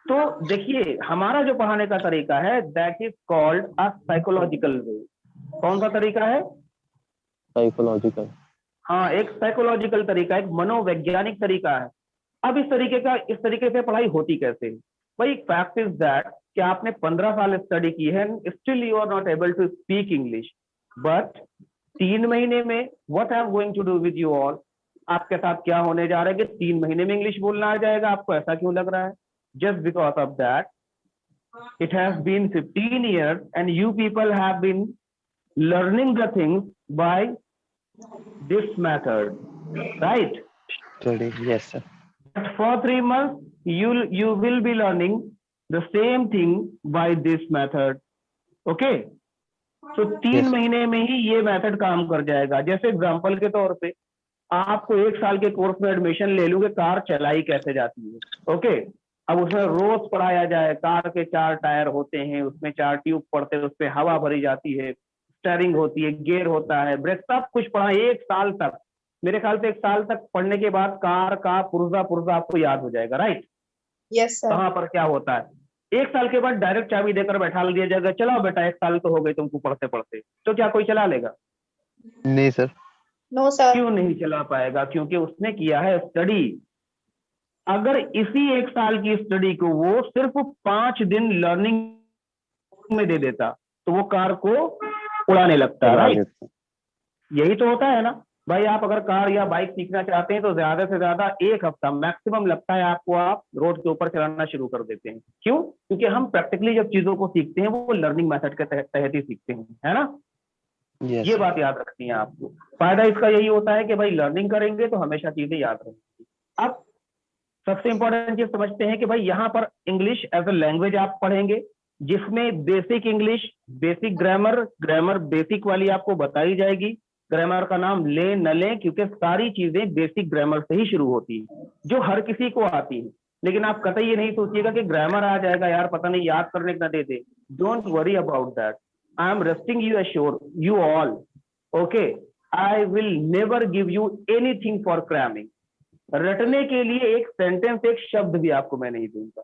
तो देखिए हमारा जो पढ़ाने का तरीका है that is called a psychological way. कौन सा तरीका है? साइकोलॉजिकल। हाँ, एक साइकोलॉजिकल तरीका, एक मनोवैज्ञानिक तरीका है। अब इस तरीके से पढ़ाई होती कैसे है? भाई फैक्ट इज दैट कि आपने 15 साल स्टडी की है, still you are not able to speak English, but 3 महीने में what I am going to do with you all, आपके साथ क्या होने जा रहा है कि 3 महीने में इंग्लिश बोलना आ जाएगा। आपको ऐसा क्यों लग रहा है? Just because of that, it has been 15 years and you people have been learning the things by this method, right? Study, yes sir. But for 3 months, you will be learning the same thing by this method, okay? So 3 Yes. महीने में ही ये method काम कर जाएगा। जैसे example के तौर पे आपको 1 साल के कोर्स में एडमिशन ले लूंगे, कार चलाई कैसे जाती है, ओके? अब उसमें रोज पढ़ाया जाए, कार के 4 टायर होते हैं, उसमें 4 ट्यूब पड़ते हैं, उसमें हवा भरी जाती है, स्टीयरिंग होती है, गियर होता है, ब्रेक, सब कुछ पढ़ा 1 साल तक। मेरे ख्याल से 1 साल तक पढ़ने के बाद कार का पुर्जा आपको याद हो जाएगा, राइट? Yes, sir. कहाँ पर क्या होता है। 1 साल के बाद डायरेक्ट चाबी देकर बैठा दिया जाएगा, चलाओ बेटा 1 साल तो हो गए तुमको पढ़ते पढ़ते, तो क्या कोई चला लेगा? नहीं सर। No, sir. क्यों नहीं चला पाएगा? क्योंकि उसने किया है स्टडी। अगर इसी 1 साल की स्टडी को वो सिर्फ 5 दिन लर्निंग में दे देता तो वो कार को उड़ाने लगता है, राइट? यही तो होता है ना। भाई आप अगर कार या बाइक सीखना चाहते हैं तो ज्यादा से ज्यादा 1 हफ्ता मैक्सिमम लगता है आपको, आप रोड के ऊपर चलाना शुरू कर देते हैं। क्यों? क्योंकि हम प्रैक्टिकली जब चीजों को सीखते हैं वो लर्निंग मेथड के तहत ही सीखते हैं, है ना। Yes. ये बात याद रखनी है आपको। फायदा इसका यही होता है कि भाई लर्निंग करेंगे तो हमेशा चीजें याद रहेंगी। अब सबसे इंपॉर्टेंट चीज समझते हैं कि भाई यहाँ पर इंग्लिश एज अ लैंग्वेज आप पढ़ेंगे, जिसमें basic English, basic grammar, grammar basic वाली आपको बताई जाएगी। ग्रामर का नाम ले न लें, क्योंकि सारी चीजें बेसिक ग्रामर से ही शुरू होती है, जो हर किसी को आती है। लेकिन आप कतई ये नहीं सोचिएगा कि ग्रामर आ जाएगा यार, पता नहीं याद करने का दे दे। Don't worry about that. I am resting you assure you all, okay, I will never give you anything for cramming. रटने के लिए एक सेंटेंस, एक शब्द भी आपको मैं नहीं दूंगा,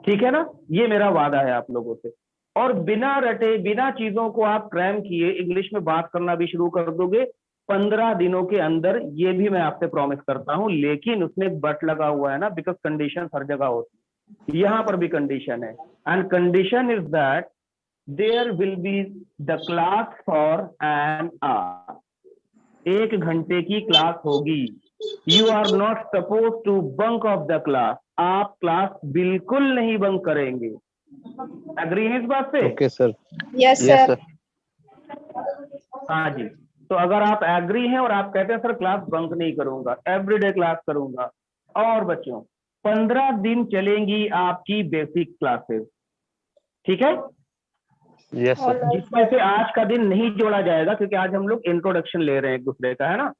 ठीक है ना। ये मेरा वादा है आप लोगों से। और बिना रटे, बिना चीजों को आप क्रैम किए इंग्लिश में बात करना भी शुरू कर दोगे 15 दिनों के अंदर, ये भी मैं आपसे प्रॉमिस करता हूं। लेकिन उसमें बट लगा हुआ है ना, बिकॉज कंडीशन हर जगह होती है, यहां पर भी कंडीशन है। And condition is that there will be the class for an hour. 1 घंटे की क्लास होगी। You are not suppose to bunk off the class. आप क्लास बिल्कुल नहीं बंक करेंगे। एग्री है इस बात से? Okay, sir. Yes, Yes, sir. sir. हाँ जी। तो अगर आप एग्री हैं और आप कहते हैं सर क्लास बंक नहीं करूंगा, एवरीडे क्लास करूंगा। और बच्चों 15 दिन चलेंगी आपकी बेसिक क्लासेस, ठीक है, Yes, All sir. right, जिसमें sir. से आज का दिन नहीं जोड़ा जाएगा, क्योंकि आज हम लोग इंट्रोडक्शन ले रहे हैं एक दूसरे का, है ना।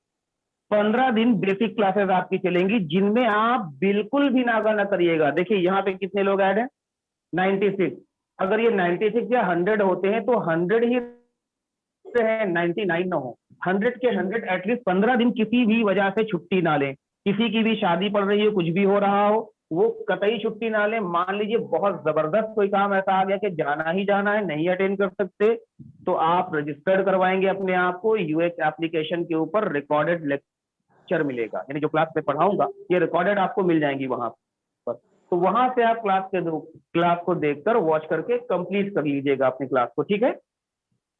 15 दिन बेसिक क्लासेस आपकी चलेंगी, जिनमें आप बिल्कुल भी नागा ना करिएगा। देखिए यहाँ पे कितने लोग ऐड हैं, 96। अगर ये 96 या 100 होते हैं तो 100 ही है, 99 ना हो। 100 के 100 एटलीस्ट 15 दिन किसी भी वजह से छुट्टी ना लें। किसी की भी शादी पड़ रही हो, कुछ भी हो रहा हो, वो कतई छुट्टी ना लें। मान लीजिए बहुत जबरदस्त कोई काम ऐसा आ गया कि जाना ही जाना है, नहीं अटेंड कर सकते, तो आप रजिस्टर्ड करवाएंगे अपने आप को यूएच एप्लीकेशन के ऊपर। रिकॉर्डेड लेक्चर मिलेगा, यानी जो क्लास में पढ़ाऊंगा ये रिकॉर्डेड आपको मिल जाएंगी वहां पर। तो वहां से आप क्लास को देखकर वॉच करके कंप्लीट कर लीजिएगा अपनी क्लास को, ठीक है।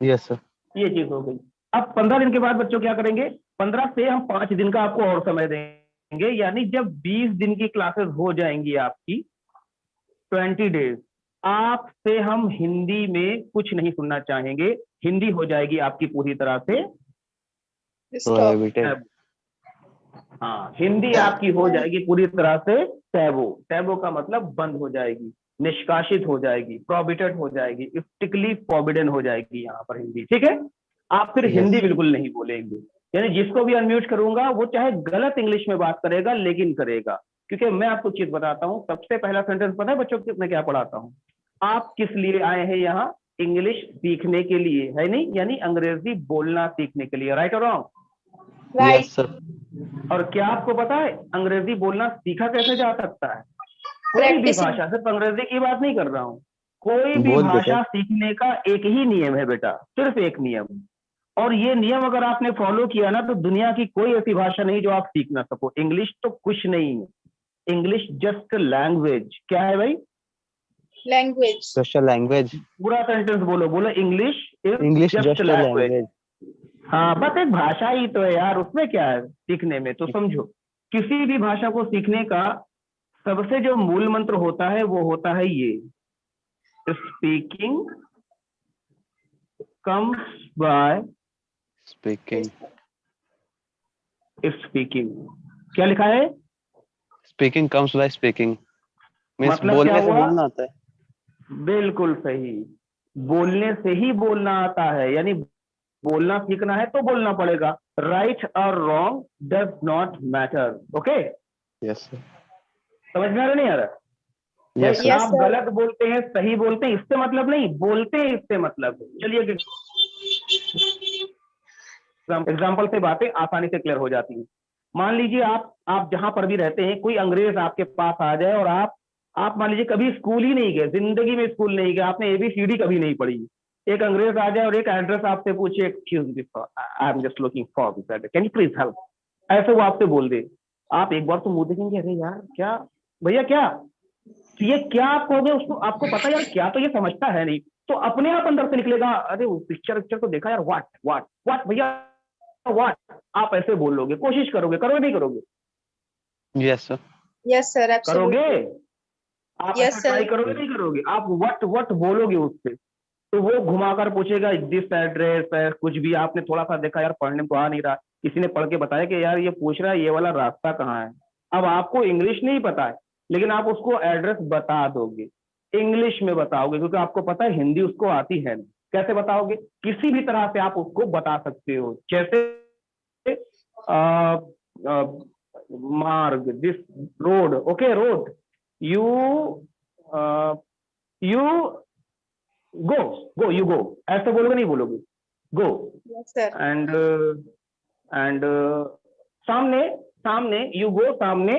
Yes, sir. ये चीज हो गई। अब 15 दिन के बाद बच्चों क्या करेंगे, 15 से हम 5 दिन का आपको और समय देंगे, यानी जब 20 दिन की क्लासेस हो जाएंगी आपकी, 20 डेज, आपसे हम हिंदी में कुछ नहीं सुनना चाहेंगे। हिंदी हो जाएगी आपकी पूरी तरह से Stop. Prohibited. हाँ, हिंदी आपकी हो जाएगी पूरी तरह से टैबू। टैबू का मतलब बंद हो जाएगी, निष्कासित हो जाएगी, प्रोहिबिटेड हो जाएगी, स्ट्रिक्टली फॉरबिडन हो जाएगी यहाँ पर हिंदी, ठीक है। आप फिर Yes. हिंदी बिल्कुल नहीं बोलेंगे, यानी जिसको भी अनम्यूट करूंगा वो चाहे गलत इंग्लिश में बात करेगा लेकिन करेगा। क्योंकि मैं आपको चीज बताता हूँ, सबसे पहला सेंटेंस पता है बच्चों को मैं क्या पढ़ाता हूँ? आप किस लिए आए हैं यहाँ? इंग्लिश सीखने के लिए, है नहीं, यानी अंग्रेजी बोलना सीखने के लिए। राइट और रॉन्ग? Right. Yes, sir. और क्या आपको पता है अंग्रेजी बोलना सीखा कैसे जा सकता है? कोई भी Practicing. भाषा, सिर्फ अंग्रेजी की बात नहीं कर रहा हूँ, कोई भी बोल बेटा। भाषा सीखने का एक ही नियम है बेटा, सिर्फ एक नियम। और ये नियम अगर आपने फॉलो किया ना तो दुनिया की कोई ऐसी भाषा नहीं जो आप सीख ना सको। इंग्लिश तो कुछ नहीं है, इंग्लिश जस्ट लैंग्वेज। क्या है भाई? Language. Just a language. पूरा सेंटेंस बोलो, बोलो English is English just just a language. language. हाँ, बस एक भाषा ही तो है यार, उसमें क्या है सीखने में। तो समझो, किसी भी भाषा को सीखने का सबसे जो मूल मंत्र होता है वो होता है ये, speaking comes by Speaking. Speaking. क्या लिखा है? Speaking comes by speaking. Means मतलब बोलने क्या से हुआ? बोलना आता है. बिल्कुल सही, बोलने से ही बोलना आता है, यानी बोलना सीखना है तो बोलना पड़ेगा। राइट और wrong does not matter. Okay, Yes, sir. समझ में आ रहा नहीं आ रहा? Yes, Yes, आप sir. गलत बोलते हैं, सही बोलते हैं, इससे मतलब नहीं, बोलते हैं इससे मतलब। चलिए एग्जाम्पल से बातें आसानी से क्लियर हो जाती हैं। मान लीजिए आप जहां पर भी रहते हैं, कोई अंग्रेज आपके पास आ जाए और आप मान लीजिए कभी स्कूल ही नहीं गए, जिंदगी में स्कूल नहीं गए, आपने ABCD कभी नहीं पढ़ी। एक अंग्रेज आ जाए और एक एड्रेस आपसे पूछे, excuse me I am just looking for this address, can you please help, ऐसे वो आपसे बोल दे। आप एक बार तो मुंह देखेंगे, अरे यार क्या भैया क्या, तो ये क्या आप कहोगे उसको? आपको पता यार क्या, तो ये समझता है नहीं, तो अपने आप अंदर से निकलेगा, अरे वो पिक्चर तो देखा यार, व्हाट व्हाट व्हाट भैया व्हाट, आप ऐसे बोलोगे, कोशिश करोगे, करोगे नहीं करोगे? Yes, sir. Yes, sir. Absolutely. करोगे? आप Yes, ऐसा ट्राई sir. करोगे नहीं करोगे? आप व्हाट व्हाट बोलोगे उससे, तो वो घुमाकर पूछेगा दिस एड्रेस है, कुछ भी आपने थोड़ा सा देखा यार पढ़ने में तो आ नहीं रहा, किसी ने पढ़ के बताया कि यार ये पूछ रहा है ये वाला रास्ता कहाँ है। अब आपको इंग्लिश नहीं पता है, लेकिन आप उसको एड्रेस बता दोगे, इंग्लिश में बताओगे, क्योंकि आपको पता है हिंदी उसको आती है नहीं। कैसे बताओगे? किसी भी तरह से आप उसको बता सकते हो, जैसे मार्ग, this road, okay road, you you go, you go, ऐसे बोलोगे नहीं बोलोगे? गो। Yes, sir. एंड सामने यू गो, सामने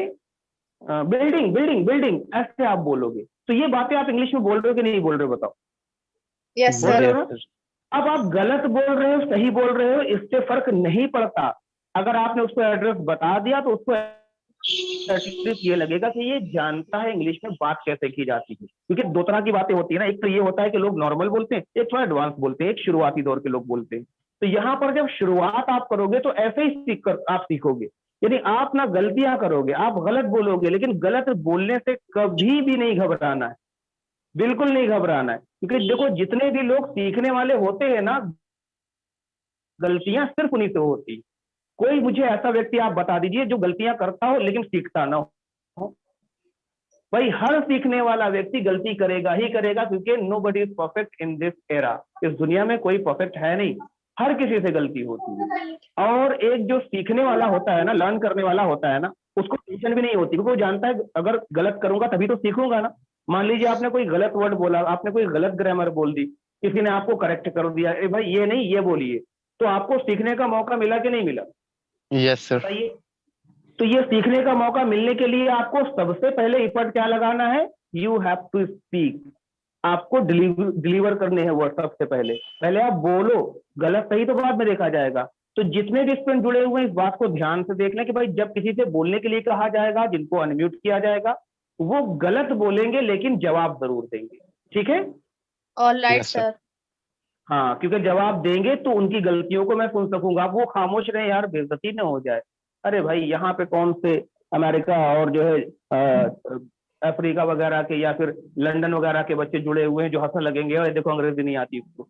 बिल्डिंग बिल्डिंग बिल्डिंग, ऐसे आप बोलोगे। तो ये बातें आप इंग्लिश में बोल रहे हो कि नहीं बोल रहे हो, बताओ? Yes, बोल sir. रहे हो ना? अब आप गलत बोल रहे हो सही बोल रहे हो इससे फर्क नहीं पड़ता। अगर आपने उसको एड्रेस बता दिया तो उसको एटलीस्ट ये लगेगा कि ये जानता है इंग्लिश में बात कैसे की जाती है, क्योंकि दो तरह की बातें होती है ना, एक तो ये होता है कि लोग नॉर्मल बोलते हैं, एक थोड़ा एडवांस बोलते हैं, एक शुरुआती दौर के लोग बोलते हैं। तो यहाँ पर जब शुरुआत आप करोगे तो ऐसे ही सीख कर आप सीखोगे, यानी आप ना गलतियां करोगे, आप गलत बोलोगे, लेकिन गलत बोलने से कभी भी नहीं घबराना है, बिल्कुल नहीं घबराना है, क्योंकि देखो जितने भी लोग सीखने वाले होते हैं ना, गलतियां सिर्फ उन्हीं से होती है। कोई मुझे ऐसा व्यक्ति आप बता दीजिए जो गलतियां करता हो लेकिन सीखता ना हो। भाई हर सीखने वाला व्यक्ति गलती करेगा ही करेगा, क्योंकि nobody is perfect in this era. इस दुनिया में कोई परफेक्ट है नहीं, हर किसी से गलती होती है। और एक जो सीखने वाला होता है ना, लर्न करने वाला होता है ना, उसको टेंशन भी नहीं होती, क्योंकि वो जानता है अगर गलत करूंगा तभी तो सीखूंगा ना। मान लीजिए आपने कोई गलत वर्ड बोला, आपने कोई गलत ग्रामर बोल दी, किसी ने आपको करेक्ट कर दिया, ए भाई ये नहीं ये बोलिए, तो आपको सीखने का मौका मिला कि नहीं मिला? Yes, sir. बताइए। तो ये सीखने का मौका मिलने के लिए आपको सबसे पहले एफर्ट क्या लगाना है? You have to speak. आपको डिलीवर करने हैं वर्ड सबसे पहले आप बोलो, गलत सही तो बाद में देखा जाएगा। तो जितने भी स्टूडेंट जुड़े हुए हैं इस बात को ध्यान से देख लें कि भाई जब किसी से बोलने के लिए कहा जाएगा, जिनको अनम्यूट किया जाएगा, वो गलत बोलेंगे लेकिन जवाब जरूर देंगे, ठीक है? All right, Yes, sir. sir. हाँ, क्योंकि जवाब देंगे तो उनकी गलतियों को मैं सुन सकूंगा। अब वो खामोश रहे यार, बेइज्जती न हो जाए। अरे भाई यहाँ पे कौन से अमेरिका और जो है अफ्रीका वगैरह के या फिर लंदन वगैरह के बच्चे जुड़े हुए हैं जो हंसने लगेंगे, और देखो अंग्रेजी नहीं आती उसको।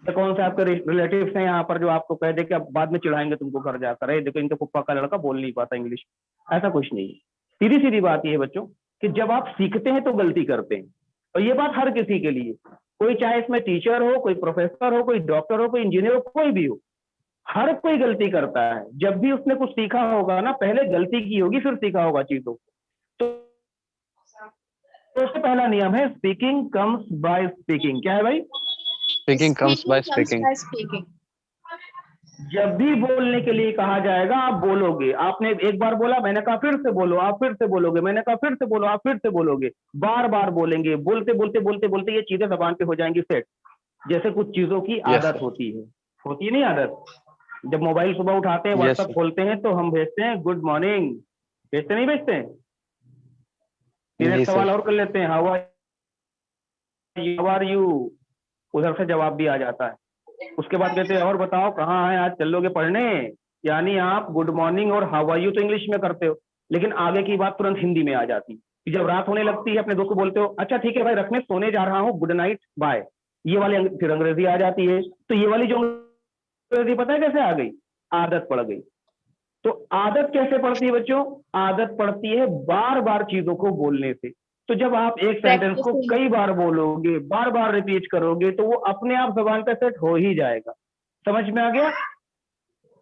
तो कौन से आपके रिलेटिव्स हैं यहाँ पर जो आपको कह दे कि अब बाद में चिढ़ाएंगे तुमको घर जाकर, अरे देखो इनके पुप्पा का लड़का बोल नहीं पाता इंग्लिश। ऐसा कुछ नहीं है। सीधी सीधी बात यह है बच्चों कि जब आप सीखते हैं तो गलती करते हैं, और ये बात हर किसी के लिए, कोई चाहे इसमें टीचर हो, कोई प्रोफेसर हो, कोई डॉक्टर हो, कोई इंजीनियर हो, कोई भी हो, हर कोई गलती करता है। जब भी उसने कुछ सीखा होगा ना, पहले गलती की होगी फिर सीखा होगा चीजों। तो सबसे पहला नियम है स्पीकिंग कम्स बाय स्पीकिंग। क्या है भाई? Speaking comes by speaking. By speaking. जब भी बोलने के लिए कहा जाएगा आप बोलोगे। आपने एक बार बोला, मैंने कहा फिर से बोलो, आप फिर से बोलोगे, मैंने कहा फिर से बोलो, आप फिर से बोलोगे, बार बार बोलेंगे। बोलते बोलते बोलते बोलते ये चीजें जबान पे हो जाएंगी सेट। जैसे कुछ चीजों की आदत होती है नहीं आदत? जब मोबाइल सुबह उठाते हैं, व्हाट्सएप sir. खोलते हैं तो हम भेजते हैं गुड मॉर्निंग, भेजते नहीं भेजते हैं? फिर जी एक सवाल सर। और कर लेते हैं, हाउ आर यू, उधर से जवाब भी आ जाता है। उसके बाद कहते हैं और बताओ कहाँ है, आज चलोगे पढ़ने? यानी आप गुड मॉर्निंग और हाउ आर यू तो इंग्लिश में करते हो, लेकिन आगे की बात तुरंत हिंदी में आ जाती है। जब रात होने लगती है अपने दोस्त को बोलते हो अच्छा ठीक है भाई रखने, सोने जा रहा हूँ, गुड नाइट बाय, ये वाली फिर अंग्रेजी आ जाती है। तो ये वाली जो अंग्रेजी पता है कैसे आ गई? आदत पड़ गई। तो आदत कैसे पड़ती है बच्चों? आदत पड़ती है बार बार चीजों को बोलने से। तो जब आप एक सेंटेंस को Practicing. कई बार बोलोगे, बार बार रिपीट करोगे, तो वो अपने आप जबान पे सेट हो ही जाएगा। समझ में आ गया?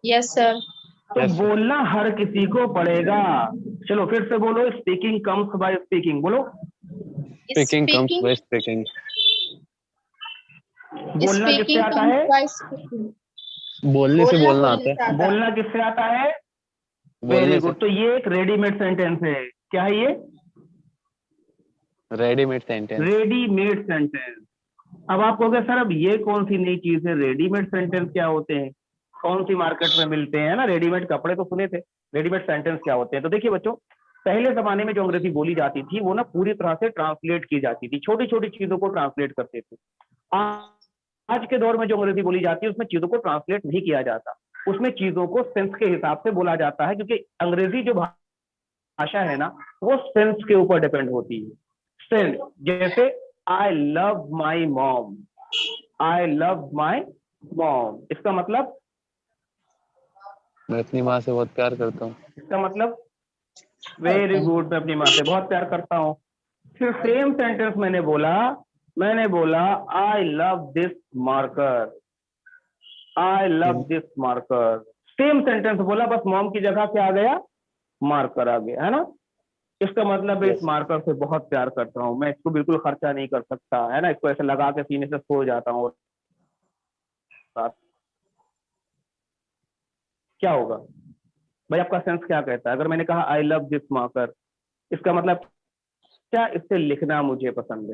Yes, sir. तो Yes, sir. बोलना हर किसी को पड़ेगा। चलो फिर से बोलो, स्पीकिंग कम्स बाय स्पीकिंग। बोलो, Speaking comes by speaking. बोलना किससे Speaking आता comes है? by speaking. बोलने से बोलना आता है। आता है। बोलना किससे आता है? बोलने वेरी से। गुड। तो ये एक रेडीमेड सेंटेंस है। क्या है ये? Readymade sentence. Readymade sentence. अब आप कहोगे सर अब ये कौन सी नई चीज है, रेडीमेड सेंटेंस क्या होते हैं, कौन सी मार्केट में मिलते हैं ना? रेडीमेड कपड़े तो सुने थे, रेडीमेड सेंटेंस क्या होते हैं? तो देखिए बच्चों, पहले जमाने में जो अंग्रेजी बोली जाती थी वो ना पूरी तरह से ट्रांसलेट की जाती थी, छोटी छोटी चीजों को ट्रांसलेट करते थे। आज के दौर में जो अंग्रेजी बोली जाती है उसमें चीजों को ट्रांसलेट नहीं किया जाता। उसमें चीजों को सेंस के हिसाब से बोला जाता है, क्योंकि अंग्रेजी जो भाषा है ना वो सेंस के ऊपर डिपेंड होती है। सेंस, जैसे I love my mom, I love my mom, इसका मतलब मैं अपनी माँ से बहुत प्यार करता हूँ। इसका मतलब वेरी गुड, मैं अपनी माँ से बहुत प्यार करता हूँ। फिर सेम सेंटेंस मैंने बोला I love this marker, I love this marker, same sentence बोला, बस मॉम की जगह क्या आ गया, मार्कर आ गया, है ना। इसका मतलब इस मार्कर से बहुत प्यार करता हूँ, मैं इसको बिल्कुल खर्चा नहीं कर सकता, है ना, इसको ऐसे लगा के सीने से सो जाता हूँ। क्या होगा भाई, आपका सेंस क्या कहता है? अगर मैंने कहा आई लव दिस मार्कर, इसका मतलब क्या, इससे लिखना मुझे पसंद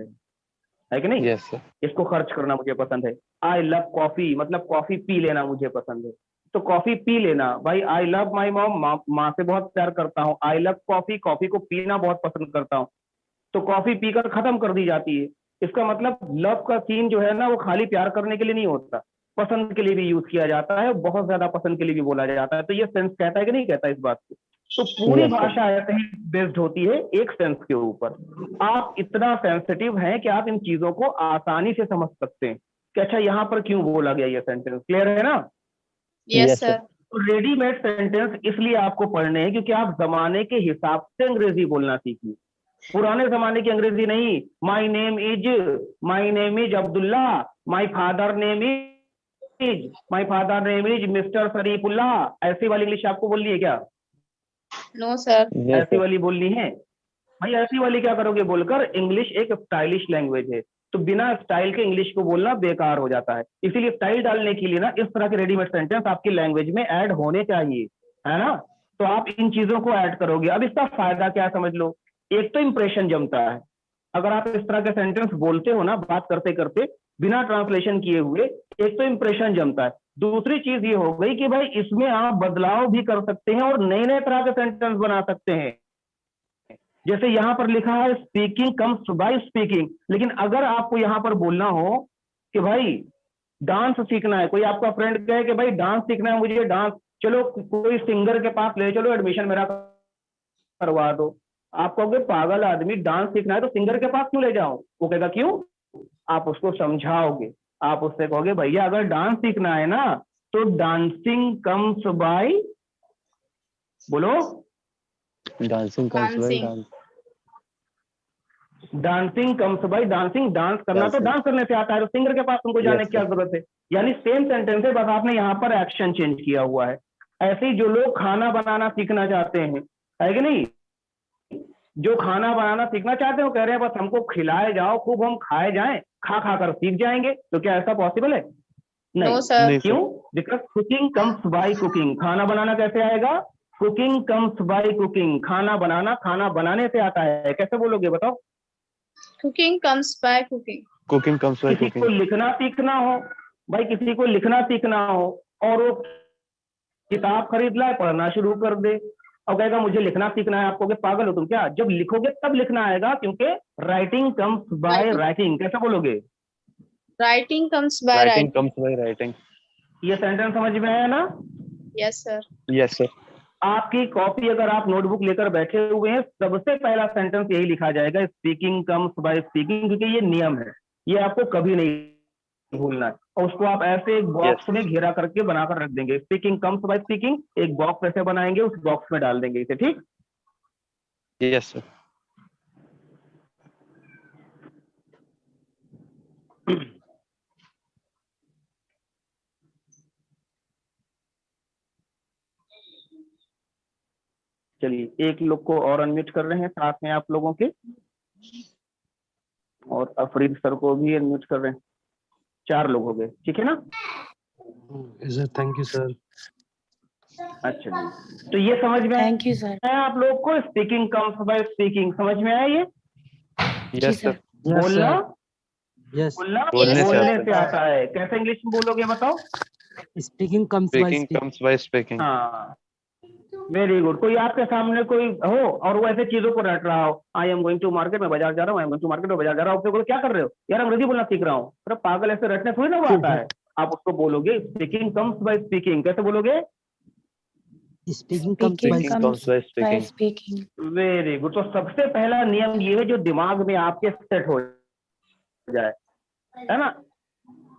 है कि नहीं? Yes sir. इसको खर्च करना मुझे पसंद है। आई लव कॉफी, मतलब कॉफी पी लेना मुझे पसंद है, तो कॉफी पी लेना भाई, आई लव माई मॉम, माँ से बहुत प्यार करता हूँ, आई लव कॉफी, कॉफी को पीना बहुत पसंद करता हूँ, तो कॉफी पीकर खत्म कर दी जाती है। इसका मतलब लव का सीन जो है ना वो खाली प्यार करने के लिए नहीं होता, पसंद के लिए भी यूज किया जाता है, बहुत ज्यादा पसंद के लिए भी बोला जाता है। तो ये सेंस कहता है कि नहीं कहता इस बात को? तो पूरी भाषा ऐसे ही बेस्ड होती है एक सेंस के ऊपर। आप इतना सेंसिटिव हैं कि आप इन चीजों को आसानी से समझ सकते हैं कि अच्छा यहाँ पर क्यों बोला गया ये सेंटेंस। क्लियर है ना? Yes sir. तो रेडीमेड सेंटेंस इसलिए आपको पढ़ने हैं क्योंकि आप जमाने के हिसाब से अंग्रेजी बोलना सीखिए। पुराने जमाने की अंग्रेजी नहीं, my name is Abdullah, my father name is mister Sharifullah, ऐसी वाली इंग्लिश आपको बोलनी है क्या? No sir. ऐसी वाली बोलनी है भाई? ऐसी वाली क्या करोगे बोलकर? इंग्लिश एक स्टाइलिश लैंग्वेज है, तो बिना स्टाइल के इंग्लिश को बोलना बेकार हो जाता है। इसीलिए स्टाइल डालने के लिए ना इस तरह के रेडीमेड सेंटेंस आपकी लैंग्वेज में ऐड होने चाहिए, है ना। तो आप इन चीजों को ऐड करोगे। अब इसका फायदा क्या समझ लो। एक तो इंप्रेशन जमता है, अगर आप इस तरह के सेंटेंस बोलते हो ना बात करते करते बिना ट्रांसलेशन किए हुए, एक तो इंप्रेशन जमता है। दूसरी चीज ये हो गई कि भाई इसमें आप बदलाव भी कर सकते हैं और नए नए तरह के सेंटेंस बना सकते हैं। जैसे यहां पर लिखा है स्पीकिंग कम्स बाय स्पीकिंग, लेकिन अगर आपको यहां पर बोलना हो कि भाई डांस सीखना है, कोई आपका फ्रेंड कहे कि भाई डांस सीखना है मुझे, डांस, चलो कोई सिंगर के पास ले चलो, एडमिशन मेरा करवा दो। आप कहोगे पागल आदमी, डांस सीखना है तो सिंगर के पास क्यों ले जाओ? वो कहेगा क्यों? आप उसको समझाओगे, आप उससे कहोगे भैया अगर डांस सीखना है ना तो डांसिंग कम्स बाय, बोलो, dancing comes by dancing comes by dancing, dance करना तो डांस करने से आता है, तो सिंगर के पास तुमको जाने की क्या जरूरत है? यानी सेम सेंटेंस है, बस आपने यहाँ पर एक्शन चेंज किया हुआ है। ऐसे ही जो लोग खाना बनाना सीखना चाहते हैं, है कि नहीं, जो खाना बनाना सीखना चाहते हो कह रहे हैं बस हमको खिलाए जाओ, खूब हम खाए जाएं, खा खा कर सीख जाएंगे, तो क्या ऐसा पॉसिबल है? नहीं। No sir. क्यों? Because cooking comes by cooking. खाना बनाना कैसे आएगा? Cooking comes by cooking. खाना बनाना खाना बनाने से आता है। कैसे बोलोगे बताओ? Cooking comes by cooking. Cooking comes bye किसी को कुकिंग। लिखना सीखना हो भाई, किसी को लिखना सीखना हो और वो किताब खरीद लाए, पढ़ना शुरू कर दे और कहेगा मुझे लिखना सीखना है, आप कहोगे पागल हो तुम क्या? जब लिखोगे तब लिखना आएगा, क्योंकि राइटिंग कम्स बाय राइटिंग। कैसे बोलोगे? Writing comes by writing writing. Comes by writing. ये सेंटेंस समझ में आया ना? Yes sir. Yes sir. आपकी कॉपी अगर आप नोटबुक लेकर बैठे हुए हैं, सबसे पहला सेंटेंस यही लिखा जाएगा, स्पीकिंग कम्स बाय स्पीकिंग, क्योंकि ये नियम है, ये आपको कभी नहीं भूलना है। और उसको आप ऐसे एक बॉक्स में घेरा करके बनाकर रख देंगे। स्पीकिंग कम्स बाय स्पीकिंग, एक बॉक्स ऐसे बनाएंगे, उस बॉक्स में डाल देंगे इसे, ठीक? Yes sir. चलिए एक लोग को और अनम्यूट कर रहे हैं साथ में आप लोगों के, और अफरीद सर को भी अनम्यूट कर रहे हैं। 4 लोग हो गए, ठीक है ना? Sir thank you sir. अच्छा जी, तो ये समझ में थैंक यू सर। आया आप लोग को? स्पीकिंग कम्स बाय स्पीकिंग समझ में आया? ये यस सर। बोलना यस बोलना बोलने से बोलने आता से आता है। कैसे इंग्लिश में बोलोगे बताओ? Speaking comes by speaking speaking. Comes by speaking. हाँ, वेरी गुड। कोई आपके सामने कोई हो और वो ऐसे चीजों को रट रहा हो, I am going to market, में बाजार जा रहा हूँ, I am going to market, में बाजार जा रहा हूँ, क्या कर रहे हो? यार अंग्रेजी बोलना सीख रहा हूँ। अरे पागल, ऐसे रटने थोड़ी ना वो आता है। आप उसको बोलोगे स्पीकिंग कम्स बाय स्पीकिंग। कैसे बोलोगे? Speaking comes by Speaking comes by speaking. speaking. Very good. तो सबसे पहला नियम ये है जो दिमाग में आपके सेट हो जाए, है ना।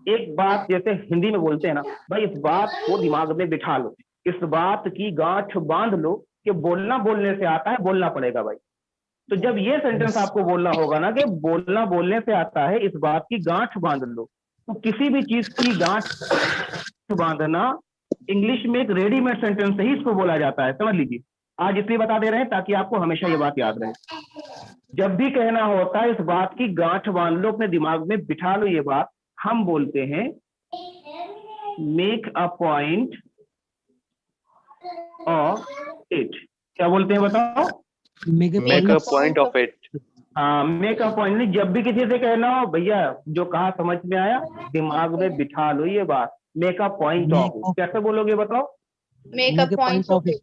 एक बात जैसे हिंदी में बोलते हैं ना, भाई इस बात को दिमाग में बिठा लो, इस बात की गांठ बांध लो कि बोलना बोलने से आता है, बोलना पड़ेगा भाई। तो जब ये सेंटेंस आपको बोलना होगा ना कि बोलना बोलने से आता है, इस बात की गांठ बांध लो, तो किसी भी चीज की गांठ बांधना इंग्लिश में एक रेडीमेड सेंटेंस से ही इसको बोला जाता है, समझ लीजिए। आज इसलिए बता दे रहे हैं ताकि आपको हमेशा ये बात याद रहे। जब भी कहना होता है इस बात की गांठ बांध लो, अपने दिमाग में बिठा लो ये बात, हम बोलते हैं make a point of it. क्या बोलते हैं बताओ? make a Make point. a point of it. हाँ, मेक अ पॉइंट। नहीं, जब भी किसी से कहना हो भैया जो कहा समझ में आया, दिमाग में बिठा लो ये बात, make a point of it. कैसे बोलोगे बताओ? Make a point of it.